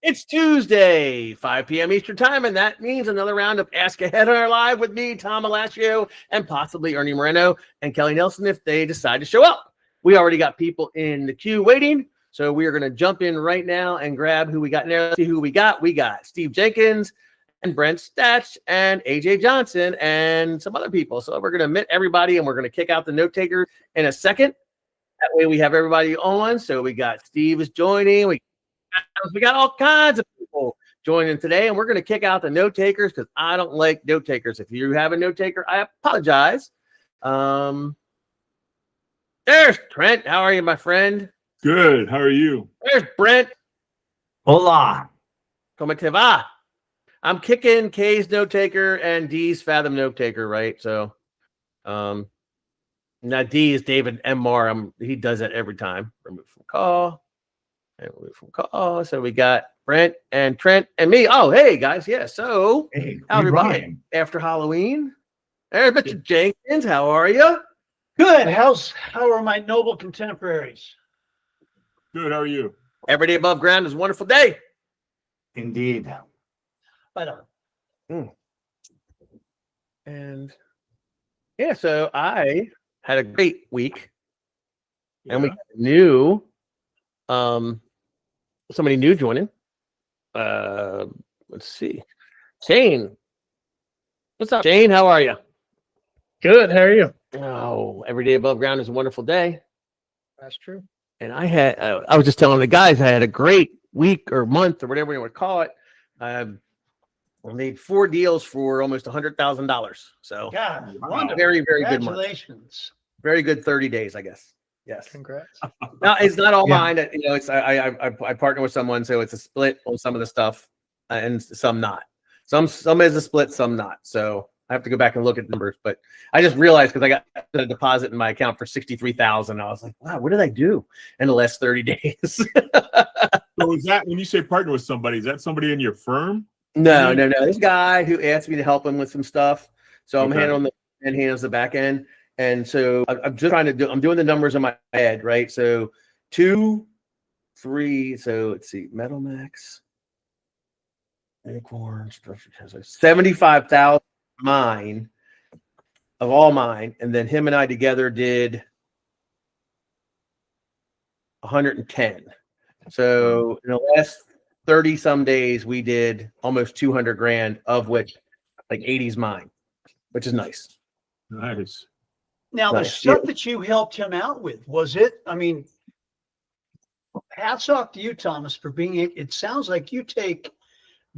It's Tuesday, 5 p.m. Eastern Time, and that means another round of Ask a Headhunter Live with me, Tom Alaccio, and possibly Ernie Moreno and Kelly Nelson if they decide to show up. We already got people in the queue waiting, so we are going to jump in right now and grab who we got in there. Let's see who we got. We got Steve Jenkins and Brent Statch and AJ Johnson and some other people. So we're going to admit everybody, and we're going to kick out the note takers in a second. That way we have everybody on. So we got Steve is joining. We got all kinds of people joining today, and we're going to kick out the note takers because I don't like note takers. If you have a note taker, I apologize. There's Trent. How are you, my friend? Good. How are you? There's Brent. Hola. Como te va? I'm kicking K's note taker and D's Fathom note taker, right? So, now D is David MR. He does that every time. Remove from call. And remove from call. So we got Brent and Trent and me. Oh, hey guys. Yeah. So Hey, how's everybody after Halloween? There's Mr. Jenkins. How are you? Good. How are my noble contemporaries? Good. How are you? Every day above ground is a wonderful day. Indeed. And yeah, so I had a great week, and we knew somebody new joining. Let's see. Shane. What's up, Shane? How are you? Good. How are you? Oh, every day above ground is a wonderful day. That's true. And I was just telling the guys I had a great week or month or whatever you want to call it. I made 4 deals for almost $100,000. So God, very, very good month. Congratulations. Very good 30 days, I guess. Yes. Congrats. Now it's not all mine. You know, it's I partner with someone, so it's a split on some of the stuff, and some not. Some is a split, some not. So I have to go back and look at numbers. But I just realized because I got a deposit in my account for $63,000. I was like, wow, what did I do in the last 30 days? So is that when you say partner with somebody? Is that somebody in your firm? No. This guy who asked me to help him with some stuff. So I'm handling the and he handles the back end. And so I'm just trying to I'm doing the numbers in my head, right? So 2, 3, so let's see, Metal Max, Acorn, 75,000 mine of all mine, and then him and I together did 110. So in the last 30 some days, we did almost 200 grand, of which like 80's mine, which is nice. Nice. Now, the stuff that you helped him out with, was it? I mean, hats off to you, Thomas, for being. It sounds like you take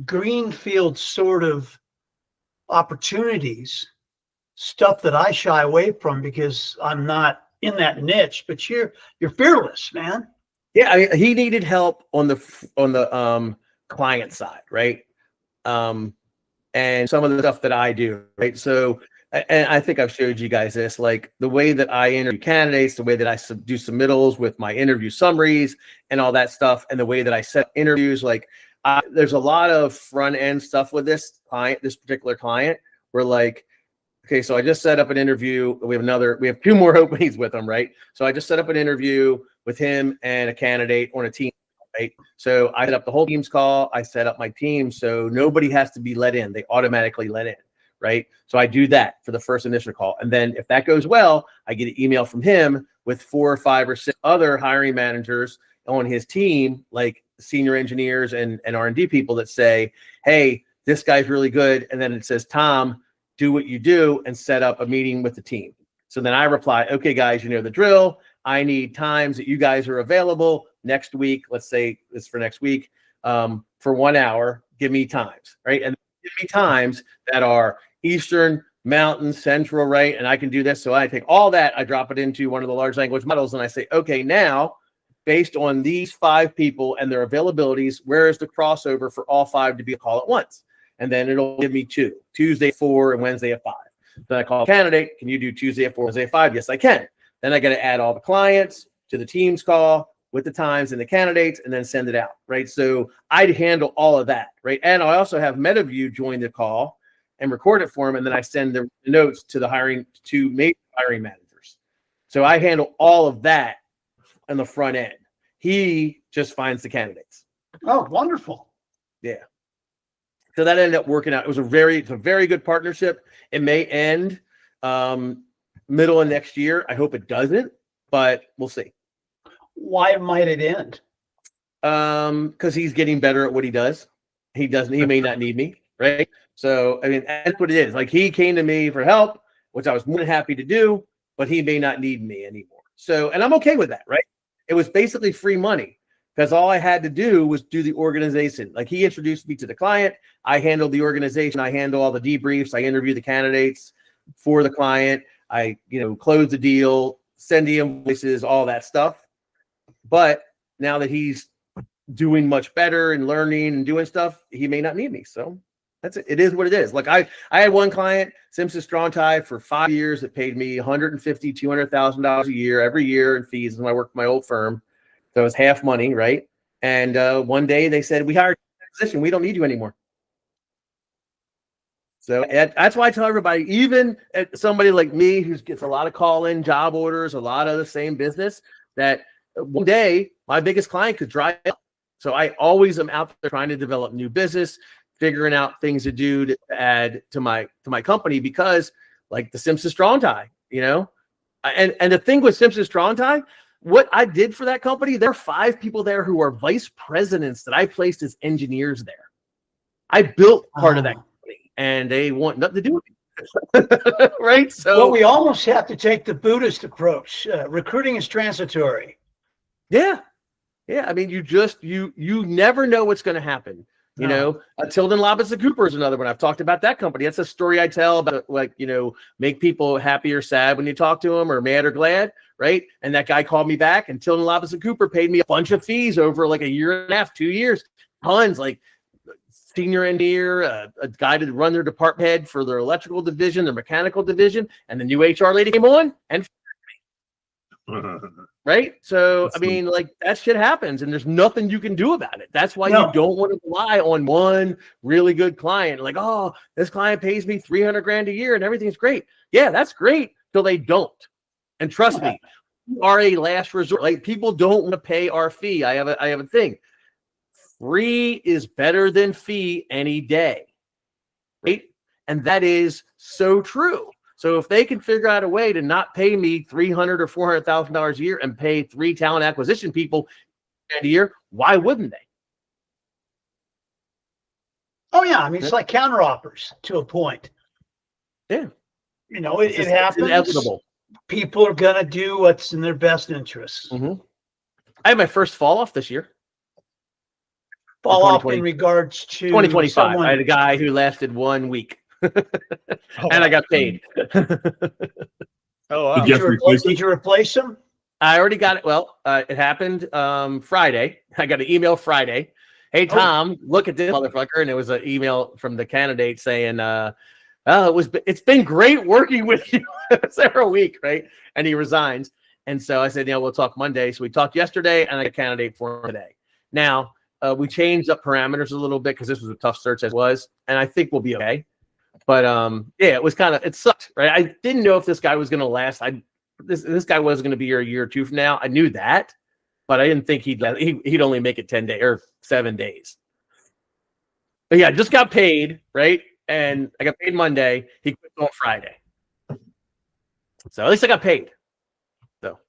greenfield sort of opportunities, stuff that I shy away from because I'm not in that niche. But you're fearless, man. Yeah, I mean, he needed help on the client side, right? And some of the stuff that I do, right? So, and I think I've showed you guys this, like the way that I interview candidates, the way that I do submittals with my interview summaries and all that stuff, and the way that I set interviews, like there's a lot of front end stuff with this client, this particular client. We're like, okay, so I just set up an interview. We have 2 more openings with him, right? So I just set up an interview with him and a candidate on a team, right? So I set up the whole team's call. I set up my team so nobody has to be let in. They automatically let in, right? So I do that for the first initial call. And then if that goes well, I get an email from him with 4 or 5 or 6 other hiring managers on his team, like senior engineers and R&D people that say, hey, this guy's really good. And then it says, Tom, do what you do and set up a meeting with the team. So then I reply, okay, guys, you know the drill. I need times that you guys are available next week. Let's say it's for next week for 1 hour. Give me times, right? And give me times that are Eastern, Mountain, Central, right? And I can do this. So I take all that, I drop it into one of the large language models, and I say, okay, now, based on these 5 people and their availabilities, where is the crossover for all 5 to be a call at once? And then it'll give me 2, Tuesday 4 and Wednesday at 5. Then I call candidate, can you do Tuesday at 4, Wednesday at 5? Yes, I can. Then I got to add all the clients to the team's call with the times and the candidates and then send it out, right? So I'd handle all of that, right? And I also have MetaView join the call and record it for him, and then I send the notes to to major hiring managers. So I handle all of that on the front end. He just finds the candidates. Oh, wonderful. Yeah. So that ended up working out. It's a very good partnership. It may end middle of next year. I hope it doesn't, but we'll see. Why might it end? Because he's getting better at what he does. He may not need me, right? So I mean, that's what it is. Like, he came to me for help, which I was more than happy to do, but he may not need me anymore. So, and I'm okay with that, right? It was basically free money, because all I had to do was do the organization. Like, he introduced me to the client. I handled the organization. I handle all the debriefs. I interview the candidates for the client. I, close the deal, send the invoices, all that stuff. But now that he's doing much better and learning and doing stuff, he may not need me. So that's it. It is what it is. Like, I had one client, Simpson Strong Tie, for 5 years that paid me $150,000, $200,000 a year, every year in fees when I worked for my old firm. So it was half money, right? And one day they said, "We hired a position. We don't need you anymore." So that's why I tell everybody, even somebody like me who gets a lot of call-in job orders, a lot of the same business, that one day my biggest client could dry up. So I always am out there trying to develop new business, figuring out things to do to add to my company, because like the Simpson Strong Tie, and the thing with Simpson Strong Tie, what I did for that company, there are 5 people there who are vice presidents that I placed as engineers there. I built part of that company, and they want nothing to do with it. Right? So, well, we almost have to take the Buddhist approach. Recruiting is transitory. Yeah. I mean, you never know what's going to happen. Tilden Lobinson Cooper is another one. I've talked about that company. That's a story I tell about, like, make people happy or sad when you talk to them, or mad or glad, right? And that guy called me back, and Tilden Lobinson Cooper paid me a bunch of fees over like a year and a half, 2 years, tons, like senior engineer, a guy to run their department head for their electrical division, their mechanical division, and the new HR lady came on and right? So, I mean, like, that shit happens, and there's nothing you can do about it. That's why you don't want to rely on one really good client. Like, oh, this client pays me $300,000 a year and everything's great. Yeah, that's great till they don't. And trust me, you are a last resort. Like, people don't want to pay our fee. I have a thing. Free is better than fee any day, right? And that is so true. So if they can figure out a way to not pay me $300,000 or $400,000 a year and pay 3 talent acquisition people a year, why wouldn't they? Oh yeah, I mean, it's like counter offers to a point. Yeah, it happens. It's inevitable. People are gonna do what's in their best interests. Mm-hmm. I had my first fall off this year. Fall off in regards to 2025. someone... I had a guy who lasted 1 week. And I got paid. Oh, wow. Did you replace him? I already got it. Well, it happened Friday. I got an email Friday. Hey, Tom, look at this motherfucker. And it was an email from the candidate saying, it's been great working with you. It's every week, right? And he resigns. And so I said, we'll talk Monday. So we talked yesterday, and I got a candidate for him today. Now, we changed up parameters a little bit because this was a tough search as was, and I think we'll be okay. But it was it sucked, right? I didn't know if this guy was going to last. This guy wasn't going to be here a year or two from now. I knew that, but I didn't think he'd only make it 10 days or 7 days. But yeah, just got paid, right? And I got paid Monday. He quit on Friday. So at least I got paid. So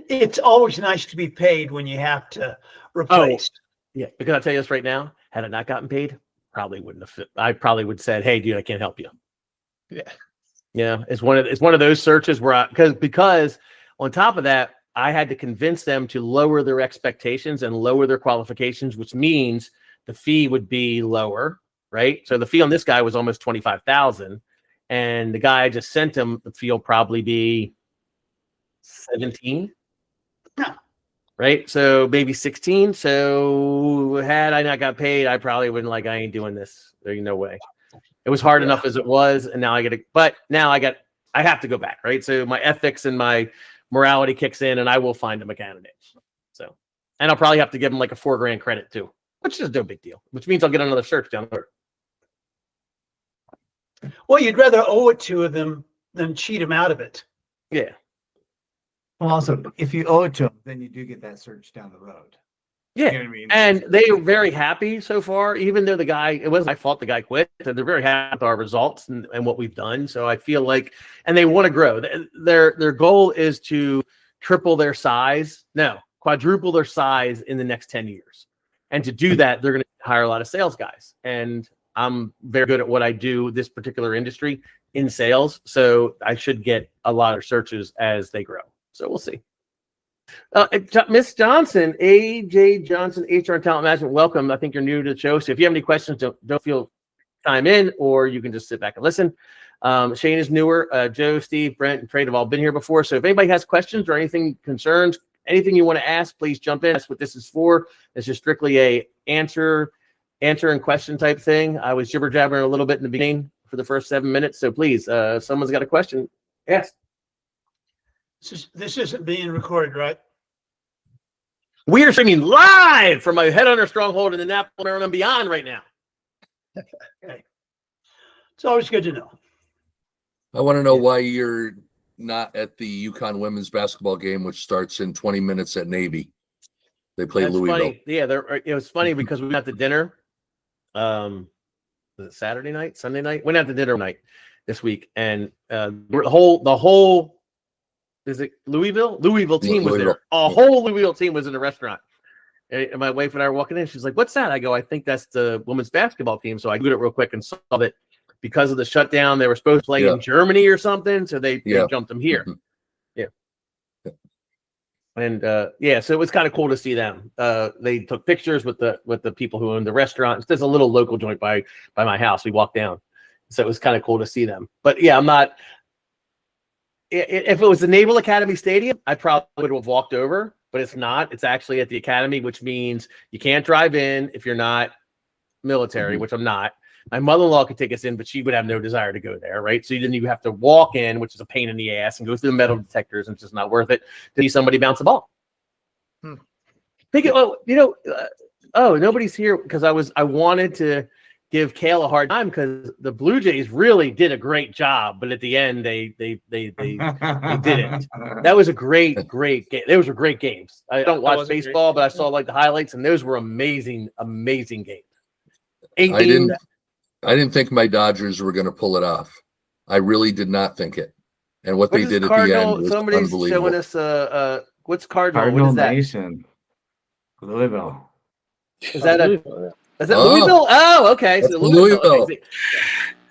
it's always nice to be paid when you have to replace. Yeah, because I'll tell you this right now, had I not gotten paid, probably wouldn't have fit. I probably would have said, "Hey, dude, I can't help you." Yeah. It's one of those searches where because on top of that, I had to convince them to lower their expectations and lower their qualifications, which means the fee would be lower, right? So the fee on this guy was almost $25,000, and the guy I just sent him, the fee will probably be 17. Right. So maybe 16. So had I not got paid, I probably wouldn't I ain't doing this. There's no way. It was hard enough as it was. And now I have to go back. Right. So my ethics and my morality kicks in, and I will find him a candidate. So, and I'll probably have to give him like a $4,000 credit too, which is no big deal, which means I'll get another search down the road. Well, you'd rather owe it to them than cheat him out of it. Yeah. Well, also, if you owe it to them, then you do get that search down the road. Yeah, You know what I mean? and they are very happy so far, even though it wasn't my fault the guy quit. So they're very happy with our results and what we've done. So I feel like, and they want to grow. Their goal is to quadruple their size in the next 10 years. And to do that, they're going to hire a lot of sales guys. And I'm very good at what I do, this particular industry in sales. So I should get a lot of searches as they grow. So we'll see. Miss Johnson, AJ Johnson, HR and Talent Management, welcome. I think you're new to the show. So if you have any questions, don't feel time in, or you can just sit back and listen. Shane is newer. Joe, Steve, Brent, and Trade have all been here before. So if anybody has questions or anything, concerns, anything you want to ask, please jump in. That's what this is for. This is strictly a answer and question type thing. I was jibber jabbering a little bit in the beginning for the first 7 minutes. So please, someone's got a question. Yes. This isn't being recorded, right? We are streaming live from my Headhunter stronghold in the Napa, Maryland, and beyond right now. Okay. It's always good to know. I want to know why you're not at the UConn women's basketball game, which starts in 20 minutes at Navy. They play That's Louisville. funny. Yeah, it was funny because we went out to dinner. Was it Saturday night, Sunday night? Went out to dinner night this week, and the whole is it Louisville? Louisville team was there. A whole Louisville team was in the restaurant. And my wife and I were walking in. She's like, "What's that?" I go, "I think that's the women's basketball team." So I googled it real quick and saw that because of the shutdown, they were supposed to play in Germany or something. So they jumped them here. Mm-hmm. Yeah. And so it was kind of cool to see them. They took pictures with the people who owned the restaurant. There's a little local joint by my house. We walked down. So it was kind of cool to see them. But yeah, I'm not. If it was the Naval Academy Stadium, I probably would have walked over, but it's not. It's actually at the Academy, which means you can't drive in if you're not military, which I'm not. My mother-in-law could take us in, but she would have no desire to go there, right? So then you have to walk in, which is a pain in the ass, and go through the metal detectors, and it's just not worth it to see somebody bounce a ball. Nobody's here because I wanted to give Kale a hard time because the Blue Jays really did a great job, but at the end they didn't. That was a great game. Those were great games. I don't watch baseball, but I saw like the highlights, and those were amazing games. I didn't think my Dodgers were going to pull it off. I really did not think it. And what they did at the end was somebody's unbelievable. showing us what's Cardinal? Cardinal What is that? Nation. Louisville. Is that Louisville? Oh, okay. So Louisville. Okay.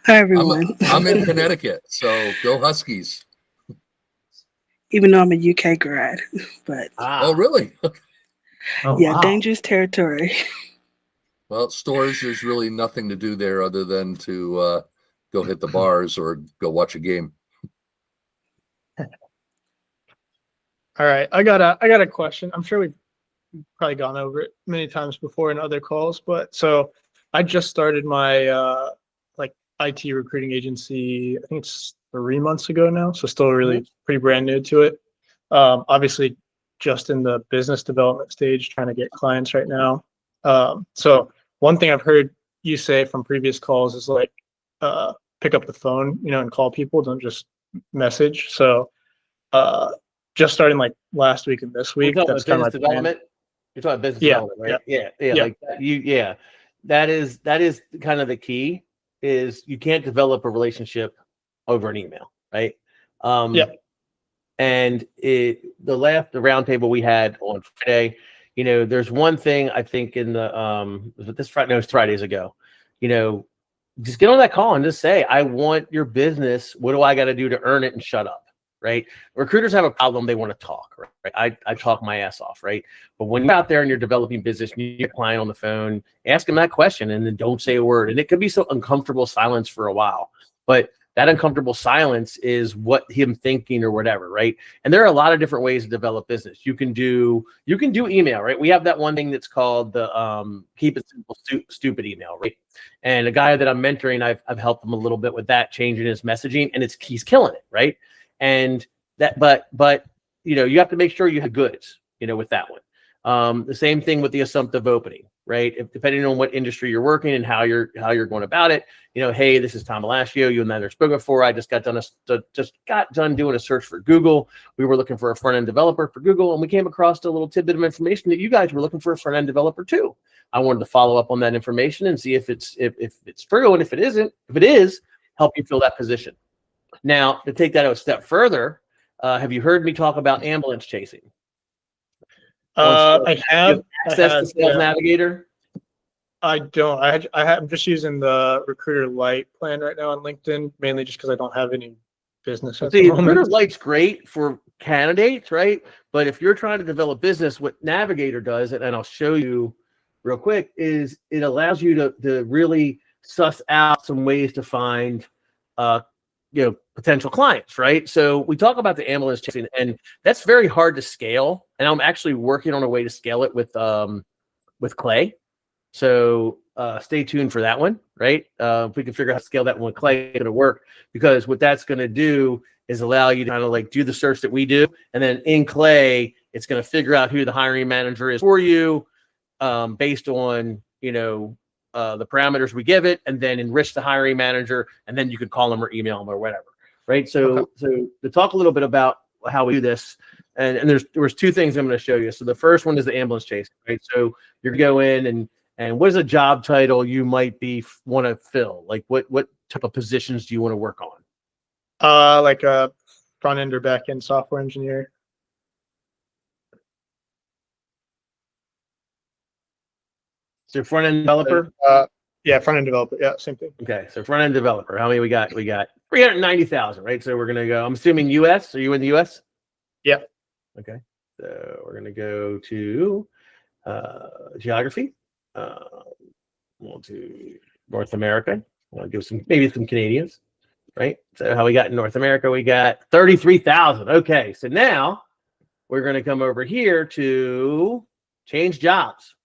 Hi, everyone. I'm in Connecticut, so go Huskies. Even though I'm a UK grad, but Oh, really? wow. Dangerous territory. Well, stores, there's really nothing to do there other than to go hit the bars or go watch a game. All right, I got a question. I'm sure we've probably gone over it many times before in other calls, but so I just started my IT recruiting agency. I think it's 3 months ago now, so still really pretty brand new to it. Obviously, just in the business development stage, trying to get clients right now. So one thing I've heard you say from previous calls is pick up the phone, and call people. Don't just message. So just starting last week and this week. That's kind of development. You're talking about business development, right? Yeah. Like that is kind of the key. Is you can't develop a relationship over an email, right? And the roundtable we had on Friday. There's one thing I think in the was this Friday? No, it was 2 Fridays ago. Just get on that call and just say, I want your business. What do I got to do to earn it and shut up? Right? Recruiters have a problem. They want to talk, right? I talk my ass off, right? But when you're out there and you're developing business, you get a client on the phone, ask them that question and then don't say a word. And it could be so uncomfortable silence for a while, but that uncomfortable silence is what him thinking or whatever, right? And there are a lot of different ways to develop business. You can do email, right? We have that one thing that's called the keep it simple, stupid email, right? And a guy that I'm mentoring, I've helped him a little bit with that, changing his messaging, and he's killing it, right? And that, but you have to make sure you have goods, with that one. The same thing with the assumptive opening, right? If, depending on what industry you're working and how you're going about it, you know, hey, this is Tom Alascio. You and I are spoken before. I just got done doing a search for Google. We were looking for a front end developer for Google, and we came across a little tidbit of information that you guys were looking for a front end developer too. I wanted to follow up on that information and see if it's true, and if it is, help you fill that position. Now, to take that a step further, have you heard me talk about ambulance chasing? I have Access to Sales Navigator? I don't. I'm just using the Recruiter Lite plan right now on LinkedIn, mainly just because I don't have any business at the moment. Recruiter Lite's great for candidates, right? But if you're trying to develop business, what Navigator does, and I'll show you real quick, is it allows you to really suss out some ways to find potential clients, right? So we talk about the ambulance chasing, and that's very hard to scale. And I'm actually working on a way to scale it with Clay. So stay tuned for that one, right? If we can figure out how to scale that one with Clay, it's gonna work, because what that's gonna do is allow you to kind of like do the search that we do, and then in Clay, it's gonna figure out who the hiring manager is for you, based on the parameters we give it, and then enrich the hiring manager, and then you could call them or email them or whatever, right? So, So to talk a little bit about how we do this, and there's two things I'm going to show you. So the first one is the ambulance chase, right? So you're going to go in and what is a job title you might want to fill? Like what type of positions do you want to work on? Like a front end or back end software engineer. So front end developer. Yeah, front end developer. Yeah, same thing. Okay, so front end developer. How many we got? We got 390,000, right? So we're gonna go. I'm assuming U.S. Are you in the U.S.? Yeah. Okay, so we're gonna go to geography. We'll do North America. We'll give maybe some Canadians, right? So how we got in North America? We got 33,000. Okay, so now we're gonna come over here to change jobs.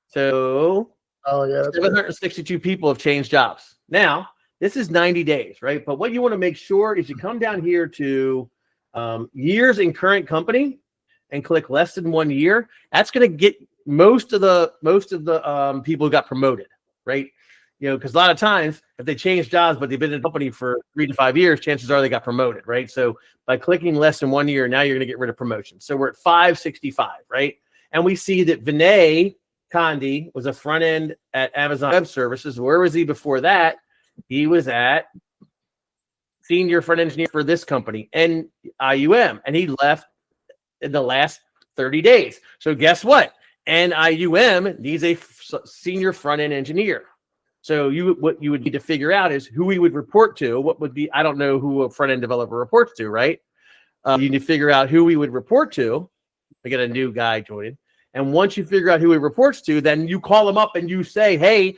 So 762 people have changed jobs. Now, this is 90 days, right? But what you want to make sure is you come down here to years in current company and click less than 1 year. That's going to get most of the people who got promoted, right? Because a lot of times if they change jobs but they've been in a company for 3 to 5 years, chances are they got promoted, right? So by clicking less than 1 year, now you're going to get rid of promotion. So we're at 565, right? And we see that Vinay Condi was a front end at Amazon Web Services. Where was he before that? He was at senior front engineer for this company, NIUM, and he left in the last 30 days. So guess what? NIUM needs a senior front end engineer. So what you would need to figure out is who we would report to. What would be, I don't know who a front end developer reports to, right? You need to figure out who we would report to. We got a new guy joining. And once you figure out who he reports to, then you call him up and you say, hey,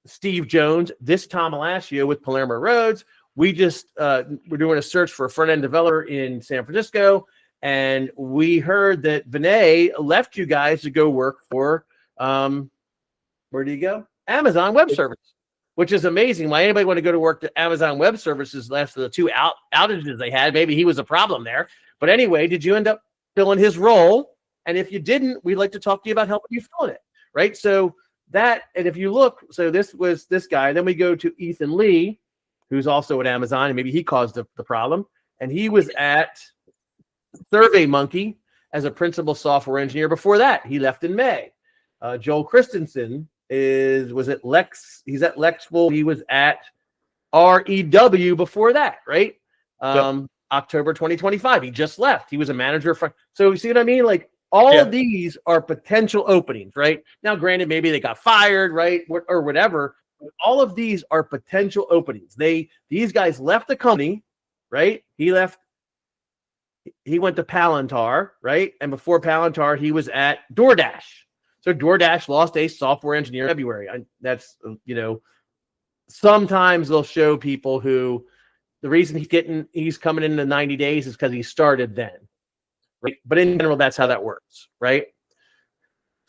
Steve Jones, this Tom Alascio with Palermo Roads. We're doing a search for a front-end developer in San Francisco. And we heard that Vinay left you guys to go work for, where do you go? Amazon Web Services, which is amazing. Why anybody want to go to work to Amazon Web Services after the two outages they had? Maybe he was a problem there. But anyway, did you end up filling his role? And if you didn't, we'd like to talk to you about helping you fill it, right? So that, and if you look, so this was this guy. Then we go to Ethan Lee, who's also at Amazon, and maybe he caused the problem. And he was at SurveyMonkey as a principal software engineer. Before that, he left in May. Joel Christensen was at Lex. He's at Lexwell. He was at REW before that, right? October 2025. He just left. He was a manager for. So you see what I mean? Like all of these are potential openings, right? Now, granted, maybe they got fired, right, or whatever. But all of these are potential openings. These guys left the company, right? He left. He went to Palantir, right? And before Palantir, he was at DoorDash. So DoorDash lost a software engineer in February. That's sometimes they'll show people who. The reason he's coming into 90 days is because he started then, right? But in general, that's how that works, right?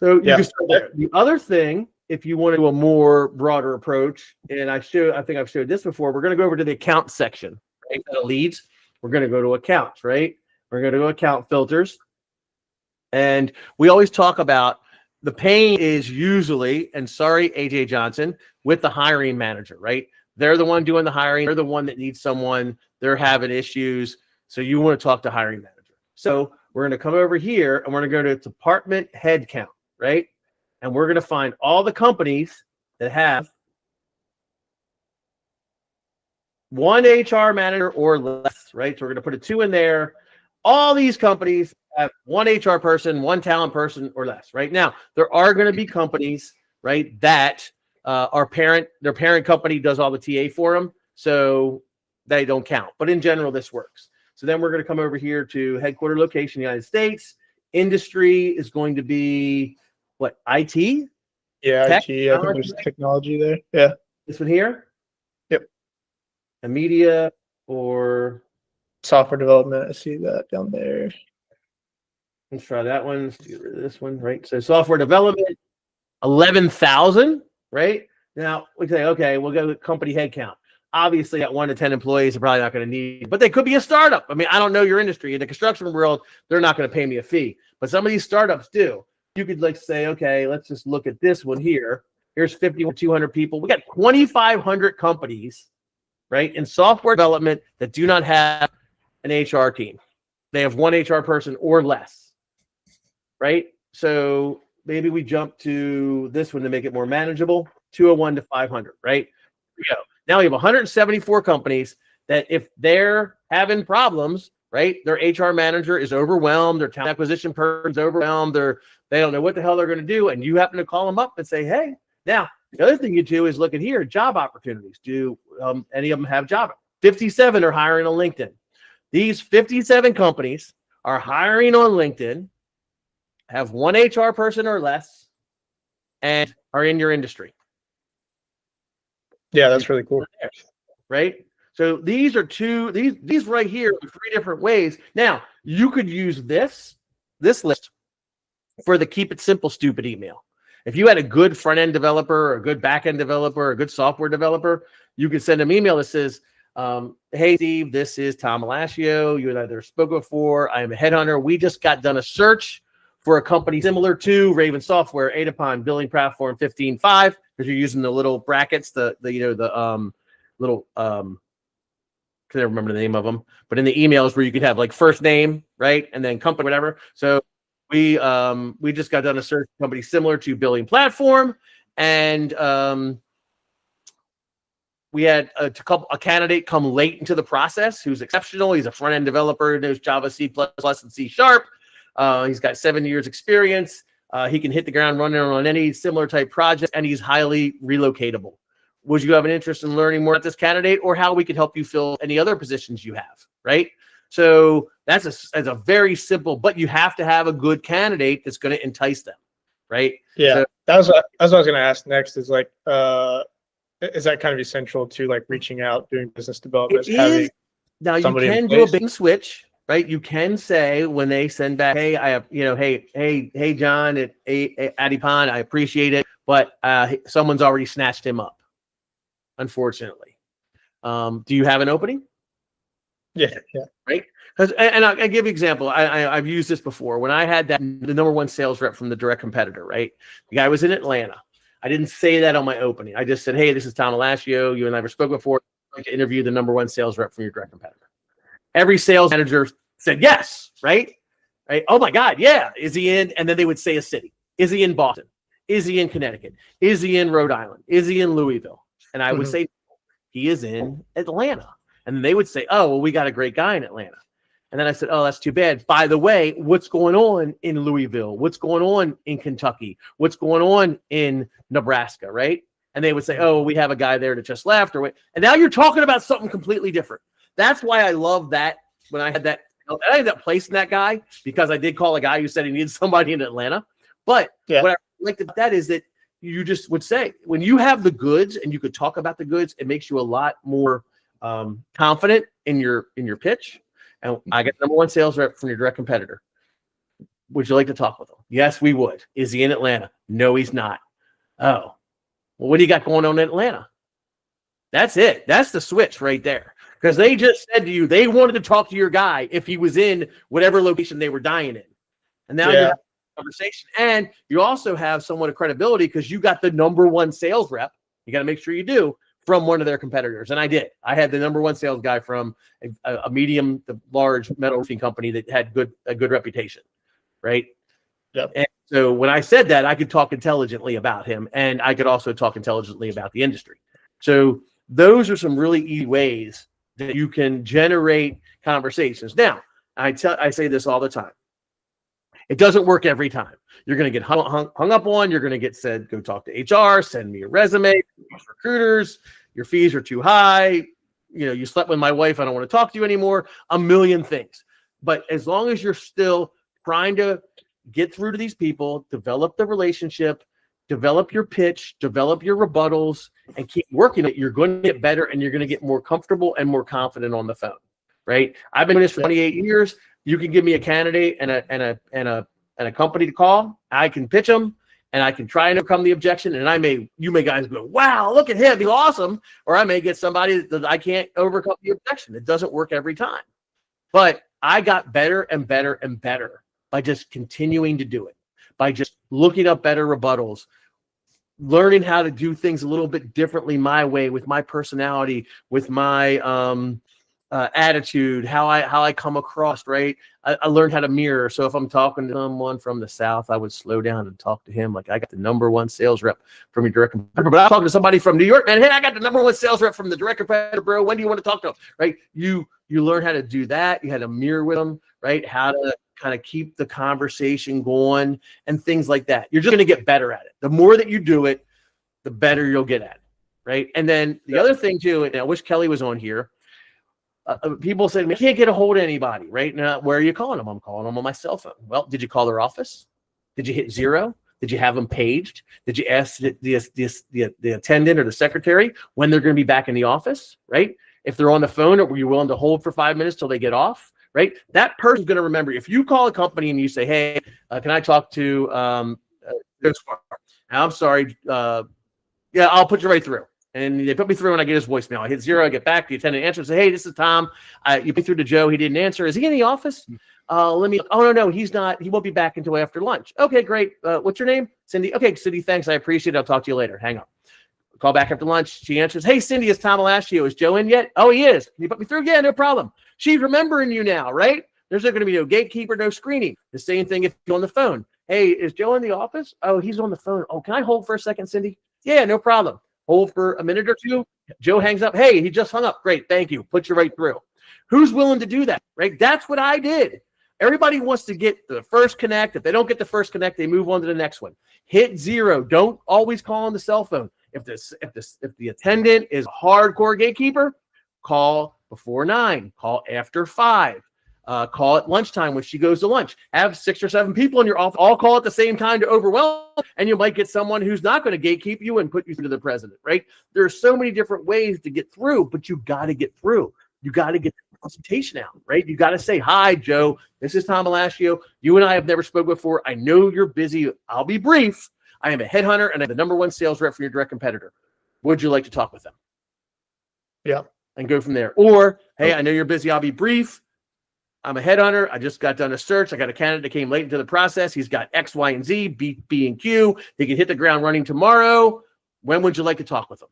So you can start there. The other thing, if you want to do a more broader approach, and I think I've showed this before, we're going to go over to the account section, right? The leads. We're going to go to accounts, right? We're going to go to account filters. And we always talk about the pain is usually, and sorry, AJ Johnson, with the hiring manager, right? They're the one doing the hiring. They're the one that needs someone. They're having issues. So you want to talk to hiring manager. So we're going to come over here and we're going to go to department head count, right? And we're going to find all the companies that have one HR manager or less, right? So we're going to put a 2 in there. All these companies have one HR person, one talent person or less, right? Now, there are going to be companies, right, that their parent company does all the TA for them, so they don't count. But in general, this works. So then we're going to come over here to headquarter location, United States. Industry is going to be what? IT? Yeah, Tech? IT. I think there's technology there. Yeah. This one here? Yep. And media or Software development. I see that down there. let's try that one. Let's get rid of this one, right? So software development, 11,000, right? Now we say, okay, we'll go with company headcount. Obviously, at 1 to 10 employees, they're probably not going to need, but they could be a startup. I mean, I don't know your industry. In the construction world, they're not going to pay me a fee, but some of these startups do. You could like say, okay, let's just look at this one here. Here's 50 or 200 people. We got 2,500 companies, right, in software development that do not have an HR team. They have one HR person or less, right? So maybe we jump to this one to make it more manageable, 201 to 500, right? Here we go. Now we have 174 companies that if they're having problems, right, their HR manager is overwhelmed, their talent acquisition person's overwhelmed, they don't know what the hell they're going to do, and you happen to call them up and say, hey, now the other thing you do is look at here, job opportunities. Do any of them have job? 57 are hiring on LinkedIn. These 57 companies are hiring on LinkedIn, have one HR person or less, and are in your industry. Yeah, that's really cool. Right? So these are these right here are 3 different ways. Now, you could use this list for the keep it simple stupid email. If you had a good front-end developer or a good back-end developer or a good software developer, you could send them email that says, hey, Steve, this is Tom Alascio. You and I either spoke before. I am a headhunter. We just got done a search for a company similar to Raven Software, Adapon, billing platform 15.5, because you're using the little brackets, the little I can't remember the name of them, but in the emails where you could have like first name, right, and then company, whatever. So we just got done a search company similar to billing platform, and we had a candidate come late into the process who's exceptional. He's a front end developer, knows Java, C++, and C#. He's got 7 years experience. He can hit the ground running on any similar type project, and he's highly relocatable. Would you have an interest in learning more about this candidate or how we could help you fill any other positions you have, right? So that's a very simple, but you have to have a good candidate that's going to entice them, right? Yeah, so, that's what I was going to ask next is like, is that kind of essential to like reaching out, doing business development? Now you can do a big switch, right? You can say when they send back, hey, I have, hey, John at Adipon, I appreciate it, but someone's already snatched him up, unfortunately. Do you have an opening? Yeah. Right? And I'll give you an example. I've used this before. When I had the number 1 sales rep from the direct competitor, right? The guy was in Atlanta. I didn't say that on my opening. I just said, hey, this is Tom Alascio. You and I have spoken before. I'd like to interview the number 1 sales rep from your direct competitor. Every sales manager said yes, right? Oh my God, yeah. Is he in? And then they would say a city. Is he in Boston? Is he in Connecticut? Is he in Rhode Island? Is he in Louisville? And I would say, he is in Atlanta. And then they would say, oh, well, we got a great guy in Atlanta. And then I said, oh, that's too bad. By the way, what's going on in Louisville? What's going on in Kentucky? What's going on in Nebraska, right? And they would say, oh, we have a guy there that just left. And now you're talking about something completely different. That's why I love that when I had that. I ended up placing that guy because I did call a guy who said he needed somebody in Atlanta. But what I liked about that is that you just would say, when you have the goods and you could talk about the goods, it makes you a lot more confident in your pitch. And I get number 1 sales rep from your direct competitor. Would you like to talk with him? Yes, we would. Is he in Atlanta? No, he's not. Oh, well, what do you got going on in Atlanta? That's it. That's the switch right there. Because they just said to you, they wanted to talk to your guy if he was in whatever location they were dying in. And now you're conversation. And you also have somewhat of credibility because you got the number one sales rep. You got to make sure you do from one of their competitors. And I did. I had the number one sales guy from a medium to large metal roofing company that had a good reputation. Right. Yep. And so when I said that, I could talk intelligently about him, and I could also talk intelligently about the industry. So those are some really easy ways that you can generate conversations. Now, I say this all the time. It doesn't work every time. You're going to get hung up on. You're going to get said, go talk to HR, send me a resume, use recruiters. Your fees are too high. You slept with my wife. I don't want to talk to you anymore. A million things. But as long as you're still trying to get through to these people, develop the relationship, develop your pitch, develop your rebuttals, and keep working it, you're going to get better and you're going to get more comfortable and more confident on the phone, right? I've been doing this for 28 years. You can give me a candidate and a company to call. I can pitch them and I can try and overcome the objection. And you may guys go, wow, look at him, he's awesome. Or I may get somebody that I can't overcome the objection. It doesn't work every time. But I got better and better and better by just continuing to do it, by just looking up better rebuttals, learning how to do things a little bit differently my way, with my personality, with my attitude, how I come across, right? I learned how to mirror. So if I'm talking to someone from the South, I would slow down and talk to him like I got the number one sales rep from your direct competitor. But I'm talking to somebody from New York, man. Hey, I got the number one sales rep from the direct competitor, bro. When do you want to talk to him? Right? You learn how to do that. You had to mirror with them, right? How to kind of keep the conversation going and things like that. You're just going to get better at it. The more that you do it, the better you'll get at it, right? And then the other thing too, and I wish Kelly was on here. People say, I can't get a hold of anybody, right? Now, where are you calling them? I'm calling them on my cell phone. Well, did you call their office? Did you hit 0? Did you have them paged? Did you ask the attendant or the secretary when they're going to be back in the office, right? If they're on the phone, were you willing to hold for 5 minutes till they get off, right? That person's going to remember. If you call a company and you say, hey, can I talk to I'm sorry. Yeah, I'll put you right through. And they put me through and I get his voicemail. I hit 0, I get back, the attendant answers, say, hey, this is Tom. You put me through to Joe, he didn't answer. Is he in the office? Oh, no, he's not. He won't be back until after lunch. Okay, great. What's your name? Cindy. Okay, Cindy, thanks. I appreciate it. I'll talk to you later. Hang up. Call back after lunch. She answers, hey, Cindy, it's Tom Alashio. Is Joe in yet? Oh, he is. Can you put me through? Yeah, no problem. She's remembering you now, right? There's not going to be no gatekeeper, no screening. The same thing if you're on the phone. Hey, is Joe in the office? Oh, he's on the phone. Oh, can I hold for a second, Cindy? Yeah, no problem. Hold for a minute or two. Joe hangs up. Hey, he just hung up. Great. Thank you. Put you right through. Who's willing to do that, right? That's what I did. Everybody wants to get the first connect. If they don't get the first connect, they move on to the next one. Hit 0. Don't always call on the cell phone. If the attendant is a hardcore gatekeeper, call before 9. Call after 5. Call at lunchtime when she goes to lunch. Have 6 or 7 people in your office all call at the same time to overwhelm, and you might get someone who's not going to gatekeep you and put you through to the president, right? There are so many different ways to get through, but you got to get through. You got to get the consultation out, right? You got to say, hi, Joe. This is Tom Alashio. You and I have never spoken before. I know you're busy. I'll be brief. I am a headhunter, and I'm the number one sales rep for your direct competitor. Would you like to talk with them? Yeah. And go from there. Or, hey, I know you're busy. I'll be brief. I'm a headhunter. I just got done a search. I got a candidate that came late into the process. He's got X, Y, and Z, B, and Q. He can hit the ground running tomorrow. When would you like to talk with him?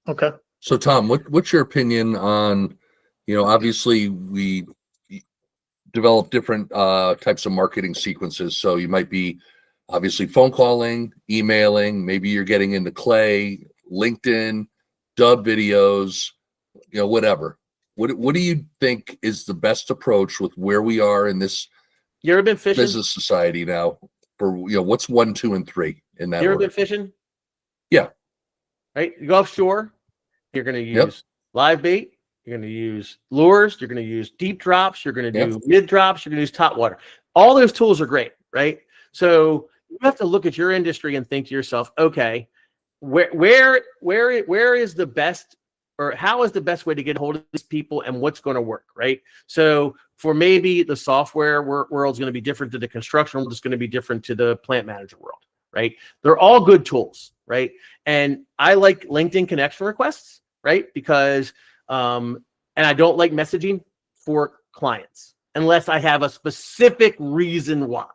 Okay. So, Tom, what's your opinion on, obviously we develop different types of marketing sequences. So you might be obviously phone calling, emailing, maybe you're getting into Clay, LinkedIn, dub videos, whatever. What do you think is the best approach with where we are in this You ever been fishing? business society now? For what's 1, 2, and 3 in that You ever order? been fishing? Yeah. Right? You go offshore. You're going to use live bait. You're going to use lures. You're going to use deep drops. You're going to do mid drops. You're going to use top water. All those tools are great, right? So you have to look at your industry and think to yourself, okay, where is the best, or how is the best way to get a hold of these people, and what's going to work, right? So for maybe the software world is going to be different to the construction world, is going to be different to the plant manager world, right? They're all good tools, right? And I like LinkedIn connection requests, right? Because, and I don't like messaging for clients. unless I have a specific reason why,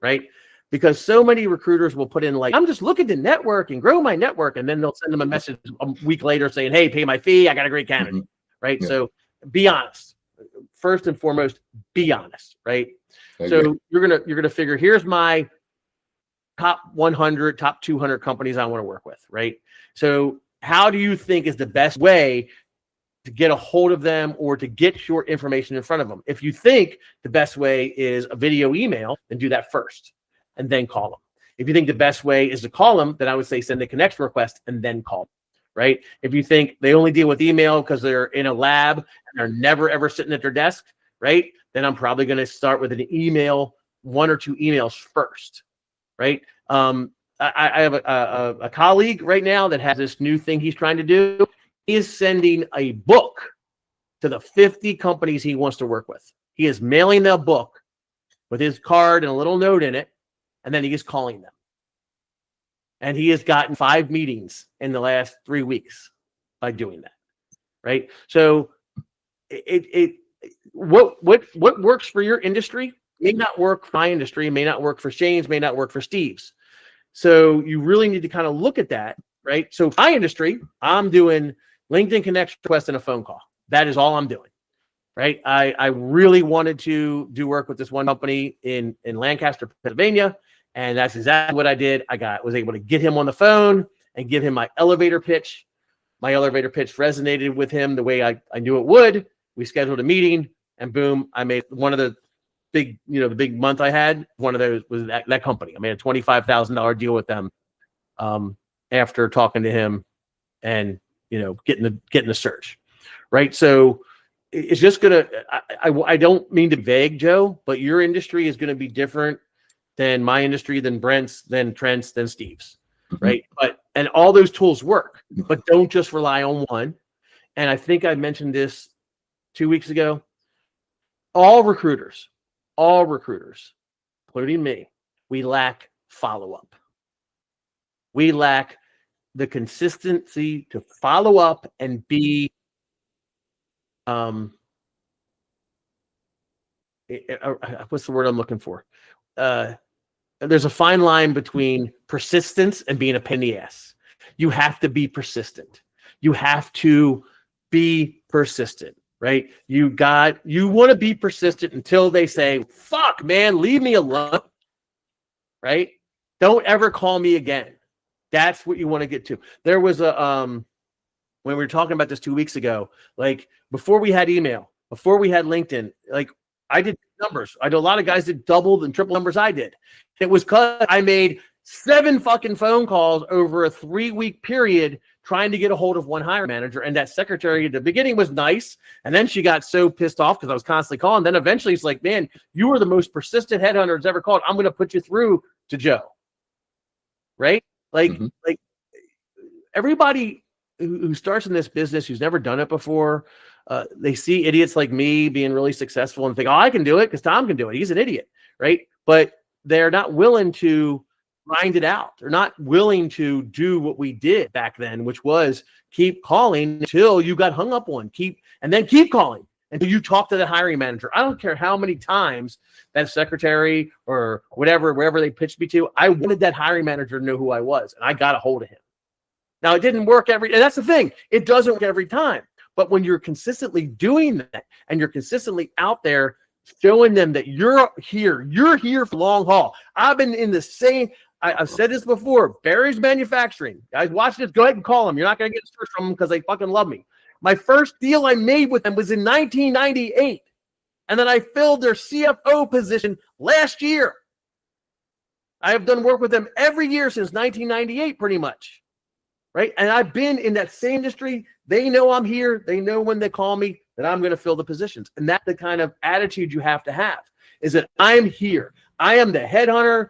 right? Because so many recruiters will put in like, I'm just looking to network and grow my network. And then they'll send them a message a week later saying, hey, pay my fee. I got a great candidate, right? Yeah. So be honest. First and foremost, be honest, right? So you're gonna figure, here's my top 100, top 200 companies I want to work with, right? So how do you think is the best way to get a hold of them or to get your information in front of them? If you think the best way is a video email, then do that first and then call them. If you think the best way is to call them, then I would say send a connection request and then call them, right? If you think they only deal with email because they're in a lab and they're never ever sitting at their desk, right? Then I'm probably going to start with an email, 1 or 2 emails first, right? I have a colleague right now that has this new thing he's trying to do. He is sending a book to the 50 companies he wants to work with. He is mailing the book with his card and a little note in it, and then he is calling them. And he has gotten 5 meetings in the last 3 weeks by doing that, right? So what works for your industry may not work for my industry, may not work for Shane's, may not work for Steve's. So you really need to kind of look at that, right? So for my industry, I'm doing LinkedIn connection request and a phone call. That is all I'm doing, right? I really wanted to do work with this one company in Lancaster, Pennsylvania, and that's exactly what I did. Was able to get him on the phone and give him my elevator pitch. My elevator pitch resonated with him the way I knew it would. We scheduled a meeting, and boom, I made one of the big, the big month I had. One of those was that company. I made a $25,000 deal with them after talking to him and getting the search, right? So it's just gonna. I don't mean to be vague, Joe, but your industry is going to be different than my industry, than Brent's, than Trent's, than Steve's, right? And all those tools work, but don't just rely on one. And I think I mentioned this 2 weeks ago. All recruiters, including me, we lack follow-up. We lack the consistency to follow up and be what's the word I'm looking for? There's a fine line between persistence and being a pain in the ass. You have to be persistent. You have to be persistent, right? You want to be persistent until they say, fuck, man, leave me alone, right? Don't ever call me again. That's what you want to get to. There was when we were talking about this 2 weeks ago, like before we had email, before we had LinkedIn, like I did numbers. I know a lot of guys did double and triple numbers I did. It was because I made 7 fucking phone calls over a 3-week period trying to get a hold of one hiring manager. And that secretary at the beginning was nice. And then she got so pissed off because I was constantly calling. Then eventually it's like, man, you are the most persistent headhunter that's ever called. I'm going to put you through to Joe. Right? Like everybody who starts in this business, who's never done it before, they see idiots like me being really successful and think, oh, I can do it because Tom can do it. He's an idiot, right? But they're not willing to grind it out. They're not willing to do what we did back then, which was keep calling until you got hung up on, and then keep calling until you talk to the hiring manager. I don't care how many times that secretary or whatever, wherever they pitched me to, I wanted that hiring manager to know who I was, and I got a hold of him. Now, it didn't work and that's the thing. It doesn't work every time. But when you're consistently doing that and you're consistently out there showing them that you're here for long haul. I've been in the same, I've said this before, Barry's Manufacturing. Guys, watch this. Go ahead and call them. You're not going to get a search from them because they fucking love me. My first deal I made with them was in 1998. And then I filled their CFO position last year. I have done work with them every year since 1998, pretty much. Right? And I've been in that same industry. They know I'm here. They know when they call me that I'm going to fill the positions. And that's the kind of attitude you have to have, is that I'm here. I am the headhunter